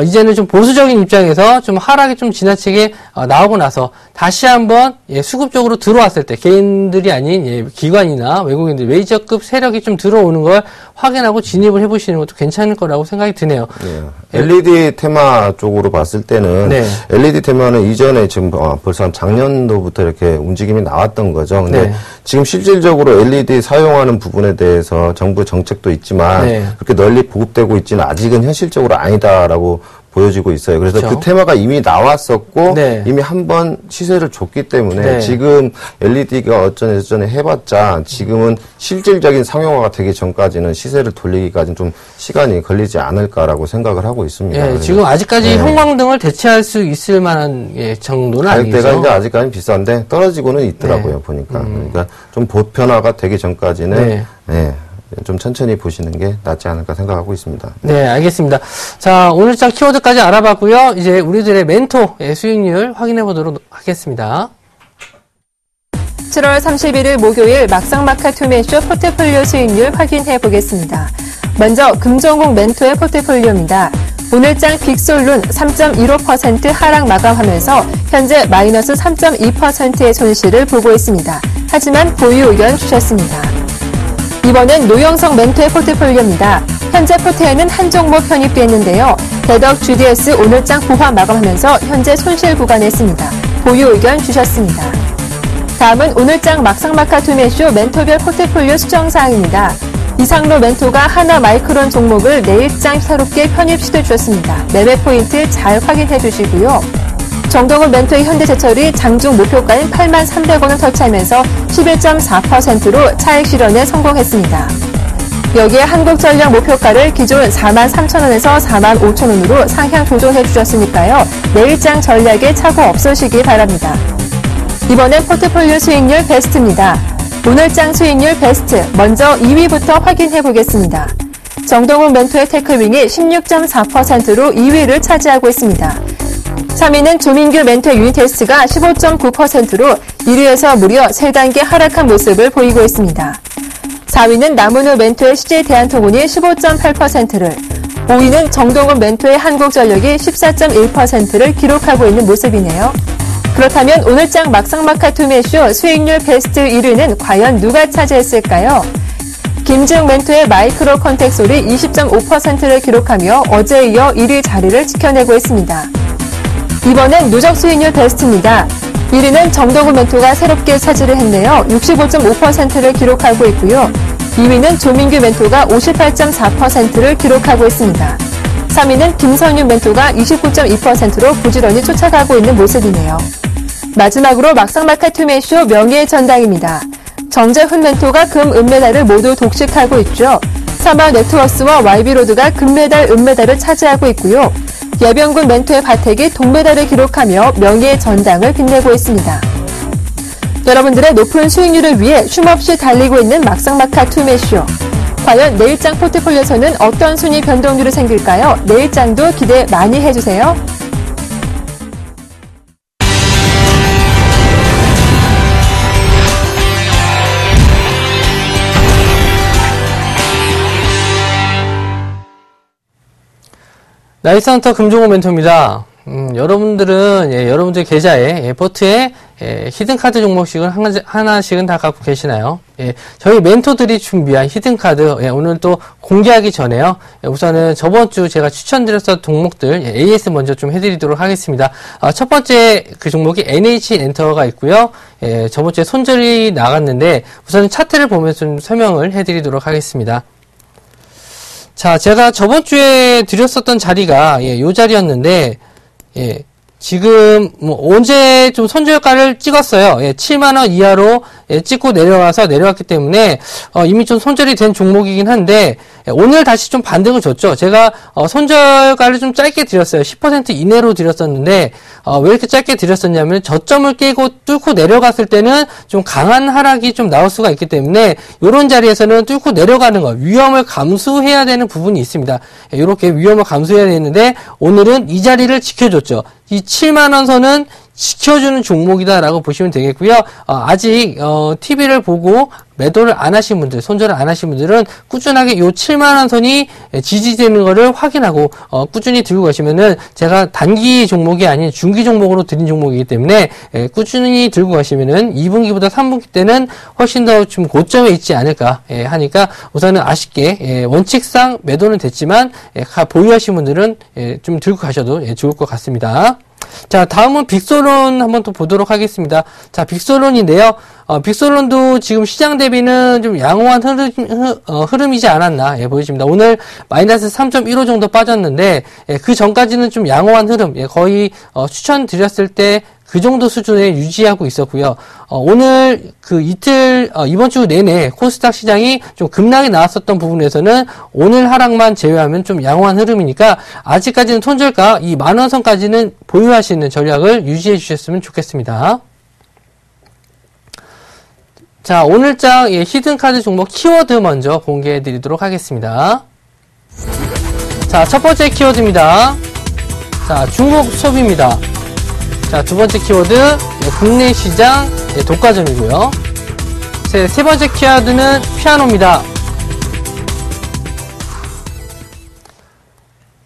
이제는 좀 보수적인 입장에서 좀 하락이 좀 지나치게 나오고 나서 다시 한번 예, 수급적으로 들어왔을 때 개인들이 아닌 예, 기관이나 외국인들 메이저급 세력이 좀 들어오는 걸 확인하고 진입을 해보시는 것도 괜찮을 거라고 생각이 드네요. 네. LED 테마 쪽으로 봤을 때는 네. LED 테마는 이전에 지금 벌써 한 작년도부터 이렇게 움직임이 나왔던 거죠. 근데 네. 지금 실질적으로 LED 사용하는 부분에 대해서 정부 정책도 있지만 네. 그렇게 널리 보급되고 있지는 아직은 현실적으로 아니다라고 보여지고 있어요. 그래서 그렇죠. 그 테마가 이미 나왔었고 네. 이미 한번 시세를 줬기 때문에 네. 지금 LED가 어쩌네 저쩌네 해봤자 지금은 실질적인 상용화가 되기 전까지는 시세를 돌리기까지는 좀 시간이 걸리지 않을까라고 생각을 하고 있습니다. 예, 지금 아직까지 형광등을 대체할 수 있을 만한 예, 정도는 아니죠. 가격대가 이제 아직까지는 비싼데 떨어지고는 있더라고요. 네. 보니까. 그러니까 좀 보편화가 되기 전까지는 네. 네, 좀 천천히 보시는 게 낫지 않을까 생각하고 있습니다. 네, 알겠습니다. 자, 오늘장 키워드까지 알아봤고요. 이제 우리들의 멘토 수익률 확인해 보도록 하겠습니다. 7월 31일 목요일 막상막하 투매쇼 포트폴리오 수익률 확인해 보겠습니다. 먼저 금정국 멘토의 포트폴리오입니다. 오늘장 빅솔룬 3.15% 하락 마감하면서 현재 마이너스 3.2%의 손실을 보고 있습니다. 하지만 보유 의견 주셨습니다. 이번엔 노영석 멘토의 포트폴리오입니다. 현재 포트에는 한 종목 편입되어 있는데요. 대덕 GDS 오늘장 보합 마감하면서 현재 손실 구간했습니다. 보유 의견 주셨습니다. 다음은 오늘장 막상막하 투매쇼 멘토별 포트폴리오 수정사항입니다. 이상로 멘토가 하나 마이크론 종목을 내일장 새롭게 편입 시도해 주셨습니다. 매매 포인트 잘 확인해 주시고요. 정동훈 멘토의 현대제철이 장중 목표가인 83,300원을 터치하면서 11.4%로 차익 실현에 성공했습니다. 여기에 한국전력 목표가를 기존 43,000원에서 45,000원으로 상향 조정해 주셨으니까요. 내일장 전략에 착오 없으시기 바랍니다. 이번엔 포트폴리오 수익률 베스트입니다. 오늘장 수익률 베스트, 먼저 2위부터 확인해 보겠습니다. 정동훈 멘토의 테크윙이 16.4%로 2위를 차지하고 있습니다. 3위는 조민규 멘토의 유니테스트가 15.9%로 1위에서 무려 3단계 하락한 모습을 보이고 있습니다. 4위는 남은우 멘토의 CJ대한통운이 15.8%를, 5위는 정동훈 멘토의 한국전력이 14.1%를 기록하고 있는 모습이네요. 그렇다면 오늘장 막상막하 투매쇼 수익률 베스트 1위는 과연 누가 차지했을까요? 김지웅 멘토의 마이크로 컨택솔이 20.5%를 기록하며 어제에 이어 1위 자리를 지켜내고 있습니다. 이번엔 누적 수익률 베스트입니다. 1위는 정동훈 멘토가 새롭게 차지를 했네요. 65.5%를 기록하고 있고요. 2위는 조민규 멘토가 58.4%를 기록하고 있습니다. 3위는 김선윤 멘토가 29.2%로 부지런히 쫓아가고 있는 모습이네요. 마지막으로 막상막하 투매쇼 명예의 전당입니다. 정재훈 멘토가 금, 은메달을 모두 독식하고 있죠. 사마 네트워크스와 YB로드가 금메달, 은메달을 차지하고 있고요. 예병군 멘토의 바택이 동메달을 기록하며 명예의 전당을 빛내고 있습니다. 여러분들의 높은 수익률을 위해 쉼없이 달리고 있는 막상막하 투매쇼. 과연 내일장 포트폴리오에서는 어떤 순위 변동률이 생길까요? 내일장도 기대 많이 해주세요. 나이스헌터 금종호 멘토입니다. 여러분들은 여러분들 계좌에 포트에 히든카드 종목씩을 하나씩은 다 갖고 계시나요? 저희 멘토들이 준비한 히든카드 오늘 또 공개하기 전에요. 우선은 저번 주 제가 추천드렸던 종목들 AS 먼저 좀 해드리도록 하겠습니다. 첫 번째 그 종목이 NH 엔터가 있고요. 저번 주에 손절이 나갔는데 우선 차트를 보면서 좀 설명을 해드리도록 하겠습니다. 자, 제가 저번 주에 드렸었던 자리가 요 자리였는데 지금 언제 좀 손절가를 찍었어요. 7만원 이하로 찍고 내려왔기 때문에 이미 좀 손절이 된 종목이긴 한데 오늘 다시 좀 반등을 줬죠. 제가 손절가를 좀 짧게 드렸어요. 10% 이내로 드렸었는데 왜 이렇게 짧게 드렸었냐면 저점을 깨고 뚫고 내려갔을 때는 좀 강한 하락이 좀 나올 수가 있기 때문에 이런 자리에서는 뚫고 내려가는 거 위험을 감수해야 되는 부분이 있습니다. 이렇게 위험을 감수해야 되는데 오늘은 이 자리를 지켜줬죠. 이 7만원 선은 지켜주는 종목이다라고 보시면 되겠고요. 아직 TV를 보고 매도를 안 하신 분들, 손절을 안 하신 분들은 꾸준하게 요 7만원 선이 지지되는 거를 확인하고 꾸준히 들고 가시면은 제가 단기 종목이 아닌 중기 종목으로 드린 종목이기 때문에 꾸준히 들고 가시면은 2분기보다 3분기 때는 훨씬 더 좀 고점에 있지 않을까 하니까 우선은 아쉽게 원칙상 매도는 됐지만 보유하신 분들은 좀 들고 가셔도 좋을 것 같습니다. 자, 다음은 빅솔론 한번 또 보도록 하겠습니다. 자, 빅솔론인데요. 빅솔론도 지금 시장 대비는 좀 양호한 흐름이지 않았나 보여집니다. 오늘 마이너스 3.15 정도 빠졌는데 그 전까지는 좀 양호한 흐름, 거의 추천드렸을 때 그 정도 수준에 유지하고 있었고요. 오늘 그 이틀 이번 주 내내 코스닥 시장이 좀 급락이 나왔었던 부분에서는 오늘 하락만 제외하면 좀 양호한 흐름이니까 아직까지는 손절가 이 10,000원 선까지는 보유하시는 전략을 유지해 주셨으면 좋겠습니다. 자, 오늘장 히든카드 종목 키워드 먼저 공개해 드리도록 하겠습니다. 자, 첫 번째 키워드입니다. 자, 중국 소비입니다. 자, 두 번째 키워드 국내 시장 독과점이고요. 세 번째 키워드는 피아노입니다.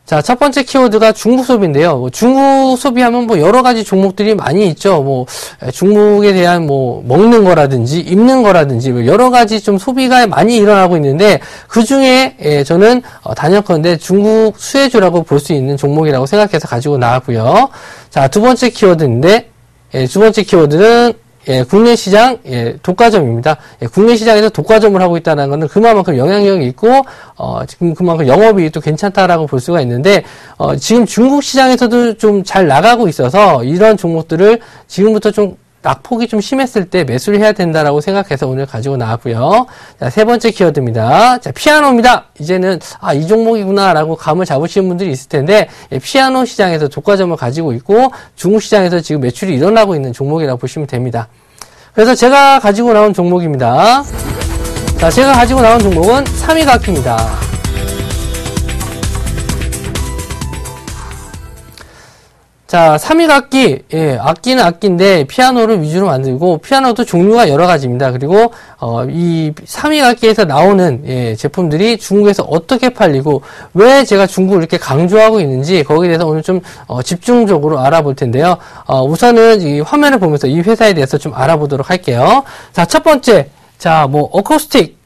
자, 첫 번째 키워드가 중국 소비인데요. 중국 소비하면 여러 가지 종목들이 많이 있죠. 중국에 대한 먹는 거라든지, 입는 거라든지, 여러 가지 좀 소비가 많이 일어나고 있는데, 그 중에, 저는, 단연컨대 중국 수혜주라고 볼 수 있는 종목이라고 생각해서 가지고 나왔고요. 자, 두 번째 키워드인데, 두 번째 키워드는, 국내 시장, 독과점입니다. 국내 시장에서 독과점을 하고 있다는 것은 그만큼 영향력이 있고, 지금 그만큼 영업이 또 괜찮다라고 볼 수가 있는데, 지금 중국 시장에서도 좀 잘 나가고 있어서 이런 종목들을 지금부터 좀 낙폭이 좀 심했을 때 매수를 해야 된다라고 생각해서 오늘 가지고 나왔고요. 자, 세 번째 키워드입니다. 자, 피아노입니다. 이제는 이 종목이구나라고 감을 잡으시는 분들이 있을 텐데 피아노 시장에서 독과점을 가지고 있고 중국 시장에서 지금 매출이 일어나고 있는 종목이라고 보시면 됩니다. 그래서 제가 가지고 나온 종목입니다. 자, 제가 가지고 나온 종목은 3위 악기입니다. 자, 3위 악기, 악기는 악기인데 피아노를 위주로 만들고 피아노도 종류가 여러 가지입니다. 그리고 이 3위 악기에서 나오는 제품들이 중국에서 어떻게 팔리고 왜 제가 중국을 이렇게 강조하고 있는지 거기에 대해서 오늘 좀 집중적으로 알아볼 텐데요. 우선은 이 화면을 보면서 이 회사에 대해서 좀 알아보도록 할게요. 자, 첫 번째, 어쿠스틱.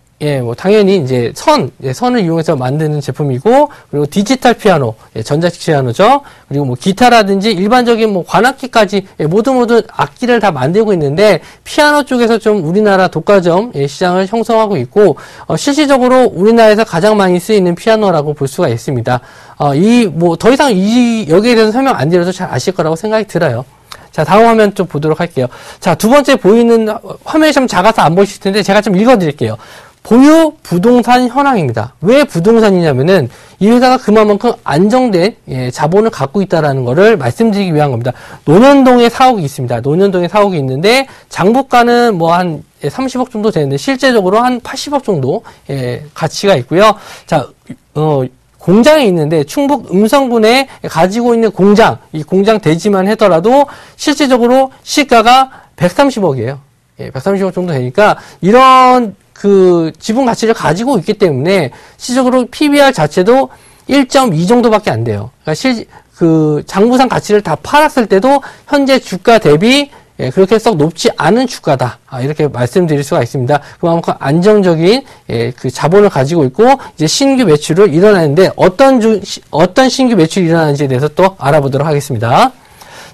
당연히 이제 선을 이용해서 만드는 제품이고, 그리고 디지털 피아노, 전자식 피아노죠. 그리고 기타라든지 일반적인 관악기까지 모두 악기를 다 만들고 있는데, 피아노 쪽에서 좀 우리나라 독과점 시장을 형성하고 있고, 실질적으로 우리나라에서 가장 많이 쓰이는 피아노라고 볼 수가 있습니다. 더 이상 여기에 대해서 설명 안 드려도 잘 아실 거라고 생각이 들어요. 자, 다음 화면 좀 보도록 할게요. 자, 두 번째 보이는 화면이 좀 작아서 안 보이실 텐데, 제가 좀 읽어드릴게요. 보유 부동산 현황입니다. 왜 부동산이냐면은 이 회사가 그만큼 안정된 자본을 갖고 있다라는 거를 말씀드리기 위한 겁니다. 논현동에 사옥이 있습니다. 논현동에 사옥이 있는데 장부가는 한 30억 정도 되는데 실제적으로 한 80억 정도 가치가 있고요. 자, 공장이 있는데 충북 음성군에 가지고 있는 공장, 이 공장 대지만 하더라도 실제적으로 시가가 130억이에요. 130억 정도 되니까 이런 지분 가치를 가지고 있기 때문에 실질적으로 PBR 자체도 1.2 정도밖에 안 돼요. 그러니까 장부상 가치를 다 팔았을 때도 현재 주가 대비 그렇게 썩 높지 않은 주가다. 이렇게 말씀드릴 수가 있습니다. 그만큼 안정적인 자본을 가지고 있고 이제 신규 매출을 일어나는데 어떤 신규 매출이 일어나는지에 대해서 또 알아보도록 하겠습니다.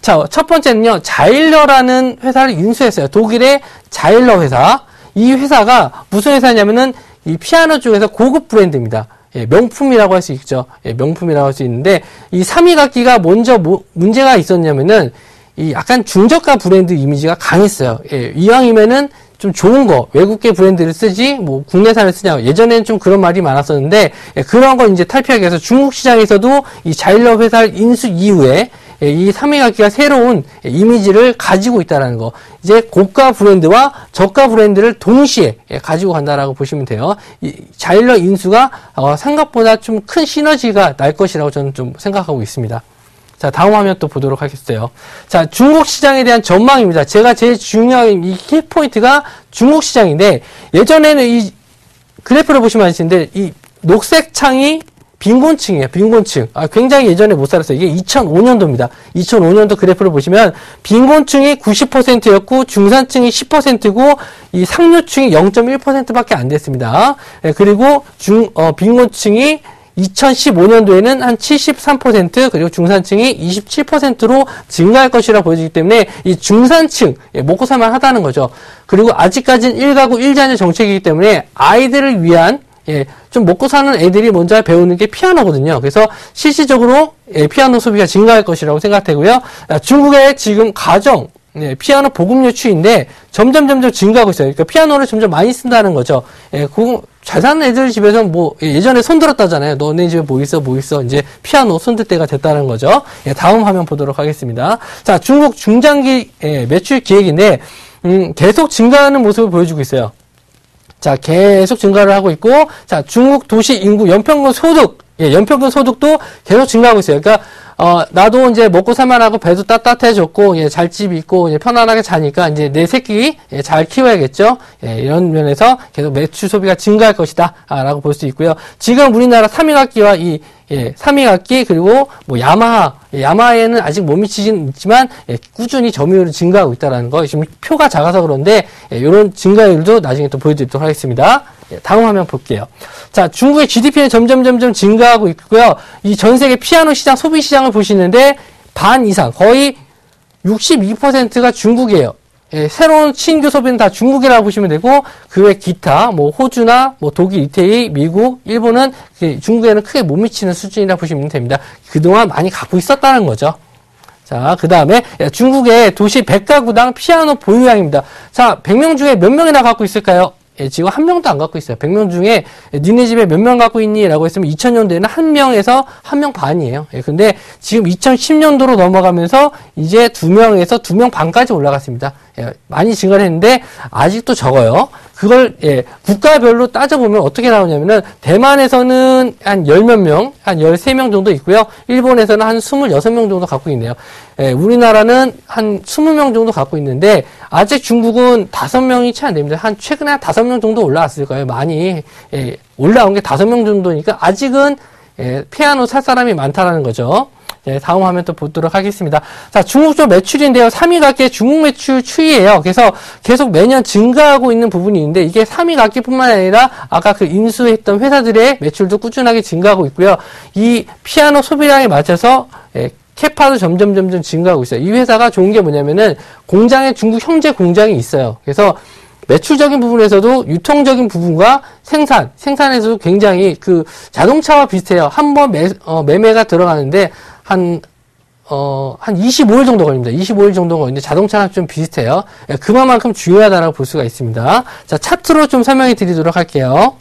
자, 첫 번째는요. 자일러라는 회사를 인수했어요. 독일의 자일러 회사. 이 회사가 무슨 회사냐면은 이 피아노 쪽에서 고급 브랜드입니다. 명품이라고 할 수 있죠. 명품이라고 할 수 있는데 이 3위 악기가 먼저 문제가 있었냐면은 이 약간 중저가 브랜드 이미지가 강했어요. 이왕이면은 좀 좋은 거 외국계 브랜드를 쓰지 국내산을 쓰냐. 예전에는 좀 그런 말이 많았었는데 그런 거 이제 탈피하기 위해서 중국 시장에서도 이 자일러 회사를 인수 이후에 이 3위 악기가 새로운 이미지를 가지고 있다는 거. 이제 고가 브랜드와 저가 브랜드를 동시에 가지고 간다라고 보시면 돼요. 이 자일러 인수가 생각보다 좀 큰 시너지가 날 것이라고 저는 좀 생각하고 있습니다. 자, 다음 화면 또 보도록 하겠어요. 자, 중국 시장에 대한 전망입니다. 제가 제일 중요한 이 키포인트가 중국 시장인데, 예전에는 이 그래프를 보시면 아시는데, 이 녹색 창이 빈곤층이에요. 빈곤층. 굉장히 예전에 못 살았어요. 이게 2005년도입니다. 2005년도 그래프를 보시면 빈곤층이 90%였고 중산층이 10%고 이 상류층이 0.1%밖에 안 됐습니다. 그리고 빈곤층이 2015년도에는 한 73% 그리고 중산층이 27%로 증가할 것이라 보여지기 때문에 이 중산층 먹고 살만 하다는 거죠. 그리고 아직까지는 1가구 1자녀 정책이기 때문에 아이들을 위한 좀 먹고 사는 애들이 먼저 배우는 게 피아노거든요. 그래서 실질적으로 피아노 소비가 증가할 것이라고 생각되고요. 중국의 지금 가정 피아노 보급률 추이인데 점점 증가하고 있어요. 그러니까 피아노를 점점 많이 쓴다는 거죠. 잘 사는 애들 집에서 뭐 예전에 손 들었다잖아요. 너네 집에 뭐 있어 이제 피아노 손들 때가 됐다는 거죠. 다음 화면 보도록 하겠습니다. 자, 중국 중장기 매출 기획인데 계속 증가하는 모습을 보여주고 있어요. 자, 계속 증가를 하고 있고, 자, 중국 도시 인구 연평균 소득, 연평균 소득도 계속 증가하고 있어요. 그러니까, 나도 이제 먹고 살만하고 배도 따뜻해졌고, 잘 집 있고, 편안하게 자니까 이제 내 새끼, 잘 키워야겠죠? 이런 면에서 계속 매출 소비가 증가할 것이다, 라고 볼 수 있고요. 지금 우리나라 3위학기와 3위학기, 그리고 뭐 야마하에는 아직 못 미치진 있지만, 꾸준히 점유율이 증가하고 있다는 거, 지금 표가 작아서 그런데, 이런 증가율도 나중에 또 보여드리도록 하겠습니다. 다음 화면 볼게요. 자, 중국의 GDP는 점점 증가하고 있고요. 이 전 세계 피아노 시장, 소비 시장을 보시는데, 반 이상, 거의 62%가 중국이에요. 새로운 신규 소비는 다 중국이라고 보시면 되고, 그 외 기타, 뭐, 호주나, 뭐, 독일, 이태리, 미국, 일본은 중국에는 크게 못 미치는 수준이라고 보시면 됩니다. 그동안 많이 갖고 있었다는 거죠. 자, 그 다음에 중국의 도시 100가구당 피아노 보유량입니다. 자, 100명 중에 몇 명이나 갖고 있을까요? 지금 한 명도 안 갖고 있어요. 100명 중에 니네 집에 몇 명 갖고 있니? 라고 했으면 2000년도에는 1명에서 1명 반이에요. 근데 지금 2010년도로 넘어가면서 이제 2명에서 2명 반까지 올라갔습니다. 많이 증가를 했는데 아직도 적어요. 그걸 국가별로 따져보면 어떻게 나오냐면은 대만에서는 한 10몇 명, 한 13명 정도 있고요. 일본에서는 한 26명 정도 갖고 있네요. 우리나라는 한 20명 정도 갖고 있는데 아직 중국은 5명이 채 안 됩니다. 최근에 한 5명 정도 올라왔을 거예요. 많이 올라온 게 5명 정도니까 아직은 피아노 살 사람이 많다라는 거죠. 다음 화면 또 보도록 하겠습니다. 자, 중국 쪽 매출인데요. 3위각기의 중국 매출 추이예요. 그래서 계속 매년 증가하고 있는 부분이 있는데 이게 3위각기뿐만 아니라 아까 그 인수했던 회사들의 매출도 꾸준하게 증가하고 있고요. 이 피아노 소비량에 맞춰서 캐파도 점점 증가하고 있어요. 이 회사가 좋은 게 뭐냐면은 공장에 중국 형제 공장이 있어요. 그래서 매출적인 부분에서도 유통적인 부분과 생산에서도 굉장히 그 자동차와 비슷해요. 한번 매매가 들어가는데 한 25일 정도 걸립니다. 25일 정도 걸리는데 자동차랑 좀 비슷해요. 그만큼 중요하다라고 볼 수가 있습니다. 자, 차트로 좀 설명해 드리도록 할게요.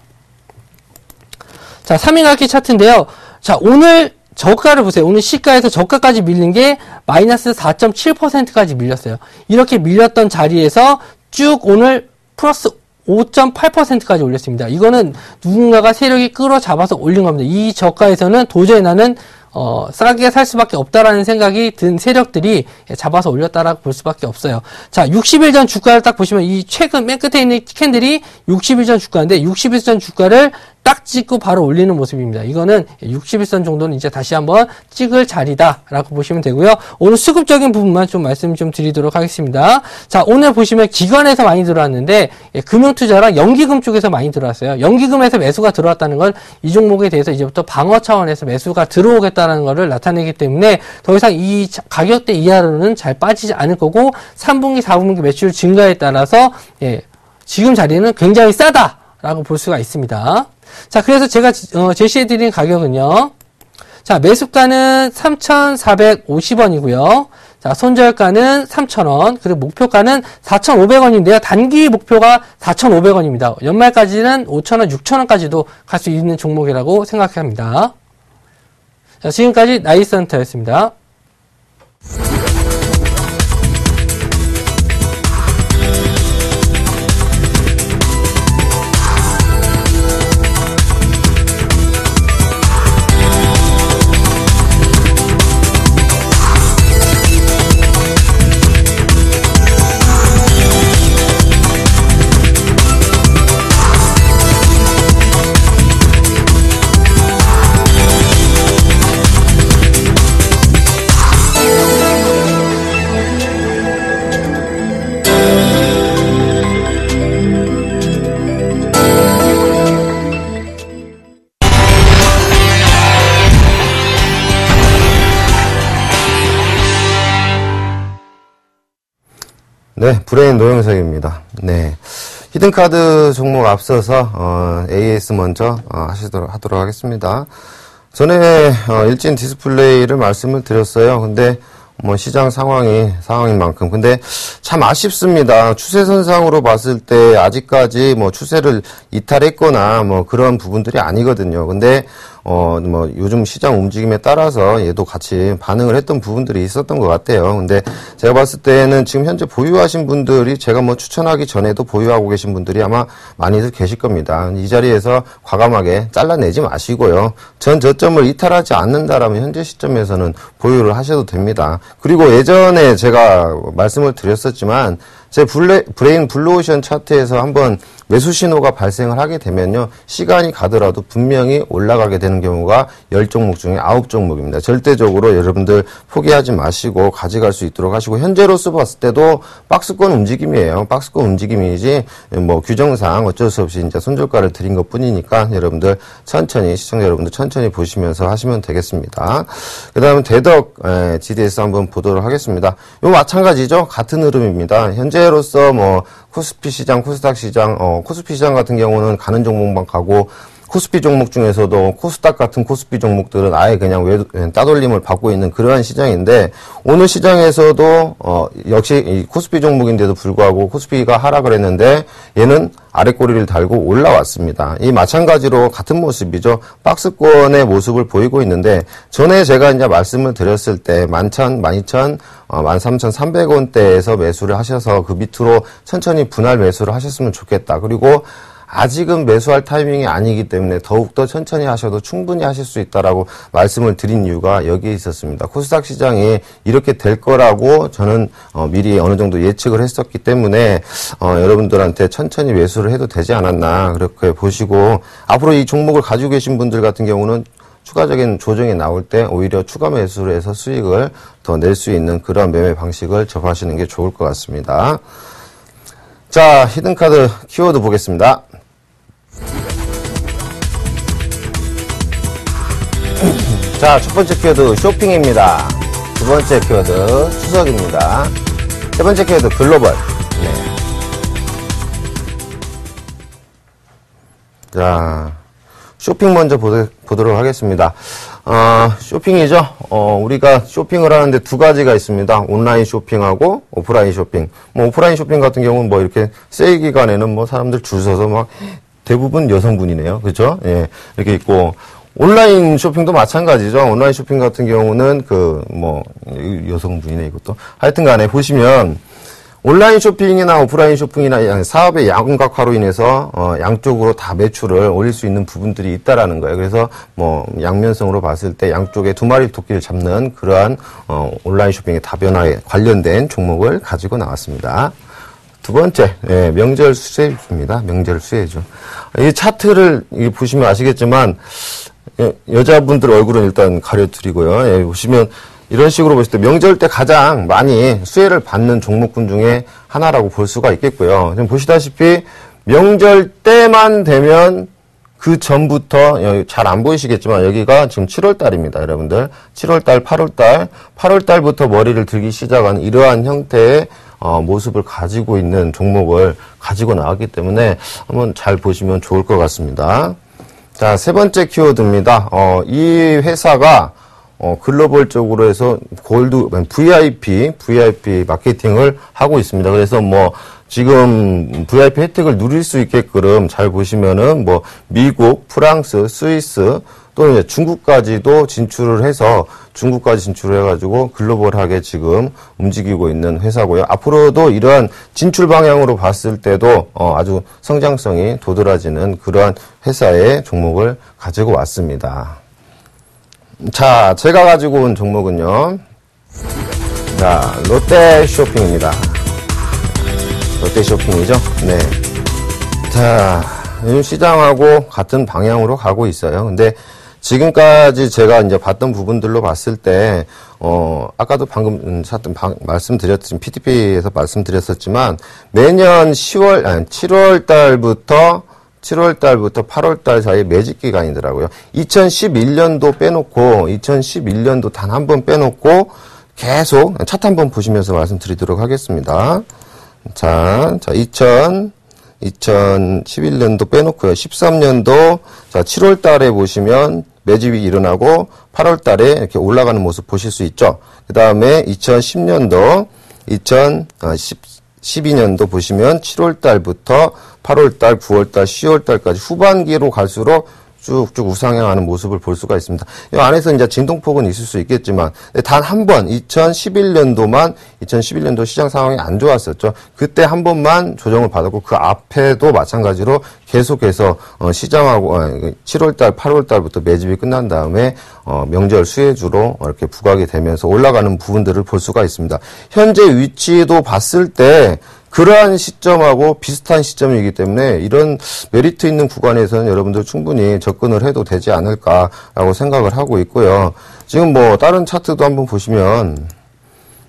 자, 3위각기 차트인데요. 자, 오늘 저가를 보세요. 오늘 시가에서 저가까지 밀린 게 마이너스 4.7%까지 밀렸어요. 이렇게 밀렸던 자리에서 쭉 오늘 플러스 5.8%까지 올렸습니다. 이거는 누군가가 세력이 끌어잡아서 올린 겁니다. 이 저가에서는 도저히 나는 싸게 살 수밖에 없다라는 생각이 든 세력들이 잡아서 올렸다라고 볼 수밖에 없어요. 자, 60일 전 주가를 딱 보시면 이 최근 맨 끝에 있는 캔들이 60일 전 주가인데 60일 전 주가를 딱 찍고 바로 올리는 모습입니다. 이거는 60일선 정도는 이제 다시 한번 찍을 자리다라고 보시면 되고요. 오늘 수급적인 부분만 좀 말씀 좀 드리도록 하겠습니다. 자, 오늘 보시면 기관에서 많이 들어왔는데 금융투자랑 연기금 쪽에서 많이 들어왔어요. 연기금에서 매수가 들어왔다는 건 이 종목에 대해서 이제부터 방어 차원에서 매수가 들어오겠다는 것을 나타내기 때문에 더 이상 이 가격대 이하로는 잘 빠지지 않을 거고 3분기, 4분기 매출 증가에 따라서 지금 자리는 굉장히 싸다라고 볼 수가 있습니다. 자, 그래서 제가 제시해드린 가격은요. 자, 매수가는 3,450원이고요. 자, 손절가는 3,000원, 그리고 목표가는 4,500원인데요. 단기 목표가 4,500원입니다. 연말까지는 5,000원, 6,000원까지도 갈 수 있는 종목이라고 생각합니다. 자, 지금까지 나이스헌터였습니다. 네, 브레인 노영석입니다. 네. 히든카드 종목 앞서서, AS 먼저, 하도록 하겠습니다. 전에, 일진 디스플레이를 말씀을 드렸어요. 근데, 시장 상황인 만큼. 근데 참 아쉽습니다. 추세선상으로 봤을 때 아직까지 추세를 이탈했거나 그런 부분들이 아니거든요. 근데, 요즘 시장 움직임에 따라서 얘도 같이 반응을 했던 부분들이 있었던 것 같아요. 근데 제가 봤을 때는 지금 현재 보유하신 분들이 제가 추천하기 전에도 보유하고 계신 분들이 아마 많이들 계실 겁니다. 이 자리에서 과감하게 잘라내지 마시고요. 전 저점을 이탈하지 않는다라면 현재 시점에서는 보유를 하셔도 됩니다. 그리고 예전에 제가 말씀을 드렸었지만 제 브레인 블루오션 차트에서 한번 매수 신호가 발생을 하게 되면요. 시간이 가더라도 분명히 올라가게 되는 경우가 10종목 중에 9종목입니다. 절대적으로 여러분들 포기하지 마시고 가져갈 수 있도록 하시고 현재로서 봤을 때도 박스권 움직임이에요. 박스권 움직임이지 규정상 어쩔 수 없이 이제 손절가를 드린 것 뿐이니까 여러분들 시청자 여러분들 천천히 보시면서 하시면 되겠습니다. 그 다음에 대덕 GDS 한번 보도록 하겠습니다. 요 마찬가지죠. 같은 흐름입니다. 현재로서 코스피 시장, 코스닥 시장, 코스피 시장 같은 경우는 가는 종목만 가고, 코스피 종목 중에서도 코스닥 같은 코스피 종목들은 아예 그냥 따돌림을 받고 있는 그러한 시장인데, 오늘 시장에서도, 역시 이 코스피 종목인데도 불구하고 코스피가 하락을 했는데, 얘는 아래 꼬리를 달고 올라왔습니다. 이 마찬가지로 같은 모습이죠. 박스권의 모습을 보이고 있는데, 전에 제가 이제 말씀을 드렸을 때, 11,000, 12,000, 13,300원대에서 매수를 하셔서 그 밑으로 천천히 분할 매수를 하셨으면 좋겠다. 그리고 아직은 매수할 타이밍이 아니기 때문에 더욱더 천천히 하셔도 충분히 하실 수 있다라고 말씀을 드린 이유가 여기에 있었습니다. 코스닥 시장이 이렇게 될 거라고 저는 미리 어느 정도 예측을 했었기 때문에 여러분들한테 천천히 매수를 해도 되지 않았나 그렇게 보시고, 앞으로 이 종목을 가지고 계신 분들 같은 경우는 추가적인 조정이 나올 때 오히려 추가 매수를 해서 수익을 더 낼 수 있는 그런 매매 방식을 접하시는 게 좋을 것 같습니다. 자, 히든카드 키워드 보겠습니다. 자, 첫 번째 키워드 쇼핑입니다. 두 번째 키워드 추석입니다. 세 번째 키워드 글로벌. 네. 자, 쇼핑 먼저 보도록 하겠습니다. 쇼핑이죠. 우리가 쇼핑을 하는데 두 가지가 있습니다. 온라인 쇼핑하고 오프라인 쇼핑. 오프라인 쇼핑 같은 경우는 이렇게 세일 기간에는 사람들 줄 서서 대부분 여성분이네요. 그죠? 예. 이렇게 있고, 온라인 쇼핑도 마찬가지죠. 온라인 쇼핑 같은 경우는 여성분이네, 이것도. 하여튼 간에 보시면, 온라인 쇼핑이나 오프라인 쇼핑이나 사업의 양극화로 인해서 양쪽으로 다 매출을 올릴 수 있는 부분들이 있다라는 거예요. 그래서 양면성으로 봤을 때 양쪽에 두 마리 토끼를 잡는 그러한 온라인 쇼핑의 다변화에 관련된 종목을 가지고 나왔습니다. 두 번째, 명절 수혜주입니다. 명절 수혜주. 이 차트를 보시면 아시겠지만 여자분들 얼굴은 일단 가려드리고요. 보시면 이런 식으로 보실 때 명절 때 가장 많이 수혜를 받는 종목군 중에 하나라고 볼 수가 있겠고요. 지금 보시다시피 명절 때만 되면 그 전부터 잘 안 보이시겠지만 여기가 지금 7월 달입니다, 여러분들. 7월 달, 8월 달부터 머리를 들기 시작한 이러한 형태의 모습을 가지고 있는 종목을 가지고 나왔기 때문에 한번 잘 보시면 좋을 것 같습니다. 자, 세 번째 키워드입니다. 이 회사가 글로벌 쪽으로 해서 골드, VIP 마케팅을 하고 있습니다. 그래서 지금 VIP 혜택을 누릴 수 있게끔 잘 보시면은 미국, 프랑스, 스위스, 또는 이제 중국까지도 진출을 해서 중국까지 진출을 해가지고 글로벌하게 지금 움직이고 있는 회사고요. 앞으로도 이러한 진출 방향으로 봤을 때도 아주 성장성이 도드라지는 그러한 회사의 종목을 가지고 왔습니다. 자, 제가 가지고 온 종목은요. 자, 롯데 쇼핑입니다. 롯데 쇼핑이죠. 네. 자, 요즘 시장하고 같은 방향으로 가고 있어요. 근데 지금까지 제가 이제 봤던 부분들로 봤을 때, 아까도 방금 말씀드렸지만, PTP에서 말씀드렸었지만, 매년 7월 달부터 8월 달 사이에 매직 기간이더라고요. 2011년도 빼놓고, 2011년도 단 한 번 빼놓고, 계속 차트 한번 보시면서 말씀드리도록 하겠습니다. 자, 2011년도 빼놓고요. 13년도, 자, 7월 달에 보시면 매집이 일어나고 8월 달에 이렇게 올라가는 모습 보실 수 있죠. 그 다음에 2010년도, 2012년도 보시면 7월 달부터 8월 달, 9월 달, 10월 달까지 후반기로 갈수록 쭉쭉 우상향하는 모습을 볼 수가 있습니다. 이 안에서 이제 진동폭은 있을 수 있겠지만, 단 한 번, 2011년도 시장 상황이 안 좋았었죠. 그때 한 번만 조정을 받았고, 그 앞에도 마찬가지로 계속해서, 시장하고, 7월달, 8월달부터 매집이 끝난 다음에, 명절 수혜주로 이렇게 부각이 되면서 올라가는 부분들을 볼 수가 있습니다. 현재 위치도 봤을 때, 그러한 시점하고 비슷한 시점이기 때문에 이런 메리트 있는 구간에서는 여러분들 충분히 접근을 해도 되지 않을까라고 생각을 하고 있고요. 지금 뭐 다른 차트도 한번 보시면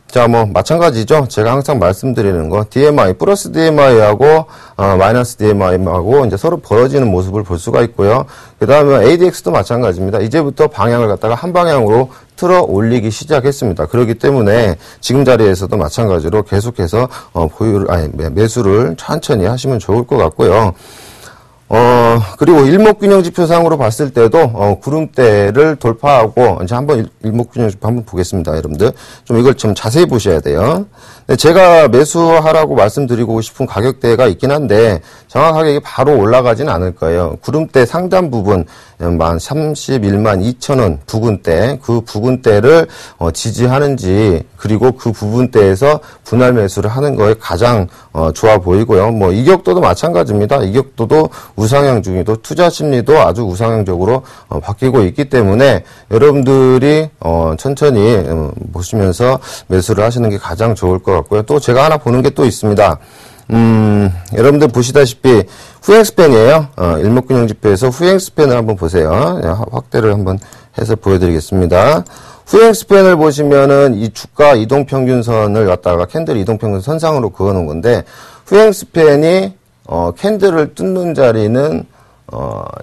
자, 뭐 마찬가지죠. 제가 항상 말씀드리는 거 DMI 플러스 DMI하고 마이너스 DMI하고 이제 서로 벌어지는 모습을 볼 수가 있고요. 그다음에 ADX도 마찬가지입니다. 이제부터 방향을 갖다가 한 방향으로 틀어 올리기 시작했습니다. 그렇기 때문에 지금 자리에서도 마찬가지로 계속해서 매수를 천천히 하시면 좋을 것 같고요. 그리고 일목균형지표상으로 봤을 때도, 구름대를 돌파하고, 이제 한번 일목균형지표 한번 보겠습니다, 여러분들. 좀 이걸 좀 자세히 보셔야 돼요. 제가 매수하라고 말씀드리고 싶은 가격대가 있긴 한데, 정확하게 이게 바로 올라가진 않을 거예요. 구름대 상단 부분, 31만 2천원 부근대, 그 부근대를 지지하는지, 그리고 그 부분대에서 분할 매수를 하는 거에 가장 좋아 보이고요. 뭐 이격도도 마찬가지입니다. 이격도도 우상향 중이고 투자 심리도 아주 우상향적으로 바뀌고 있기 때문에 여러분들이 천천히 보시면서 매수를 하시는 게 가장 좋을 것 같고요. 또 제가 하나 보는 게 또 있습니다. 여러분들 보시다시피 후행스팬이에요. 일목균형지표에서 후행스팬을 한번 보세요. 확대를 한번 해서 보여드리겠습니다. 후행스팬을 보시면은 이 주가 이동평균선을 갖다가 캔들 이동평균 선상으로 그어놓은 건데 후행스팬이 캔들을 뚫는 자리는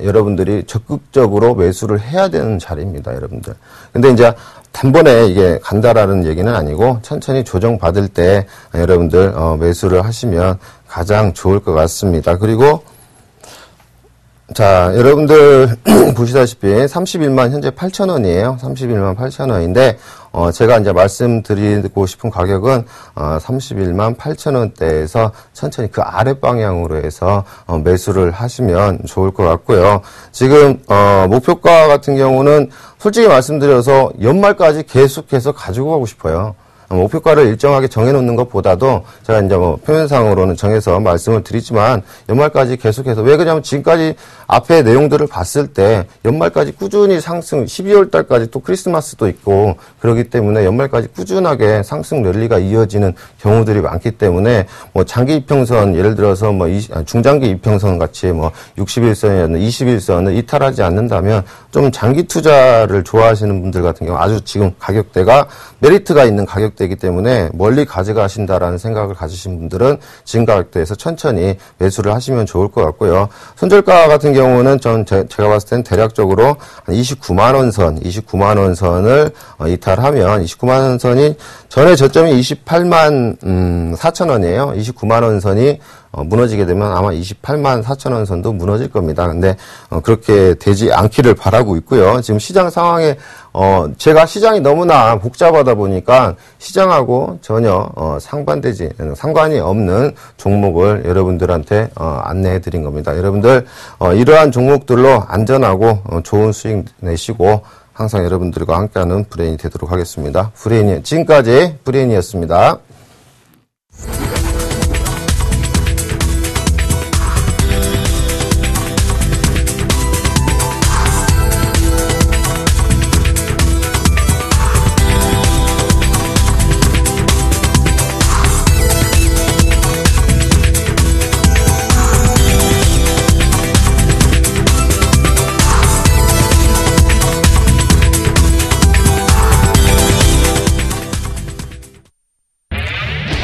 여러분들이 적극적으로 매수를 해야 되는 자리입니다, 여러분들. 근데 이제 단번에 이게 간다라는 얘기는 아니고 천천히 조정받을 때 여러분들 매수를 하시면 가장 좋을 것 같습니다. 그리고 자, 여러분들 보시다시피 31만 현재 8,000원이에요. 31만 8,000원인데 제가 이제 말씀드리고 싶은 가격은 31만 8,000원대에서 천천히 그 아래 방향으로 해서 매수를 하시면 좋을 것 같고요. 지금 목표가 같은 경우는 솔직히 말씀드려서 연말까지 계속해서 가지고 가고 싶어요. 목표가를 일정하게 정해놓는 것보다도 제가 이제 뭐 표면상으로는 정해서 말씀을 드리지만 연말까지 계속해서 왜 그러냐면 지금까지 앞에 내용들을 봤을 때 연말까지 꾸준히 상승 12월 달까지 또 크리스마스도 있고 그렇기 때문에 연말까지 꾸준하게 상승 랠리가 이어지는 경우들이 많기 때문에 뭐 장기 이평선 예를 들어서 뭐 중장기 이평선 같이 뭐 61선이나 21선을 이탈하지 않는다면 좀 장기 투자를 좋아하시는 분들 같은 경우 아주 지금 가격대가 메리트가 있는 가격대이기 때문에 멀리 가져가신다라는 생각을 가지신 분들은 지금 가격대에서 천천히 매수를 하시면 좋을 것 같고요. 손절가 같은 경우는 제가 봤을 때는 대략적으로 29만 원 선, 29만 원 선을 이탈하면 29만 원 선이 전에 저점이 28만 4천 원이에요. 29만 원 선이 무너지게 되면 아마 28만 4천 원 선도 무너질 겁니다. 근데 그렇게 되지 않기를 바라고 있고요. 지금 시장 상황에 제가 시장이 너무나 복잡하다 보니까 시장하고 전혀 상관이 없는 종목을 여러분들한테 안내해 드린 겁니다. 여러분들 이러한 종목들로 안전하고 좋은 수익 내시고 항상 여러분들과 함께하는 브레인이 되도록 하겠습니다. 지금까지 브레인이었습니다.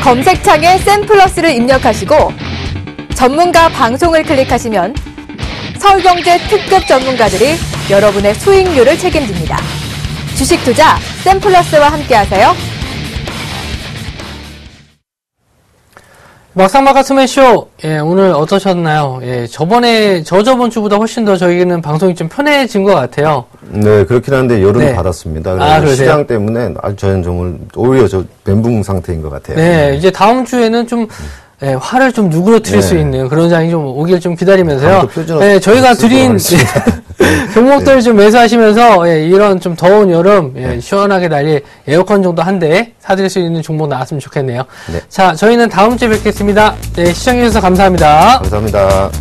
검색창에 샘플러스를 입력하시고 전문가 방송을 클릭하시면 서울경제 특급 전문가들이 여러분의 수익률을 책임집니다. 주식 투자 샘플러스와 함께하세요. 막상막하 스매쇼, 예, 오늘 어떠셨나요? 예, 저번 주보다 훨씬 더 저희는 방송이 좀 편해진 것 같아요. 네, 그렇긴 한데 열은 네. 받았습니다. 그러세요? 시장 때문에 아주 저는 정말 오히려 멘붕 상태인 것 같아요. 네, 이제 다음 주에는 좀, 예, 화를 좀 누그러뜨릴 수 있는 그런 장이 좀 오길 좀 기다리면서요. 예, 저희가 드린 종목들 좀 매수하시면서, 예, 이런 좀 더운 여름, 예, 시원하게 날릴 에어컨 정도 한 대 사드릴 수 있는 종목 나왔으면 좋겠네요. 네. 자, 저희는 다음 주에 뵙겠습니다. 네, 시청해주셔서 감사합니다. 감사합니다.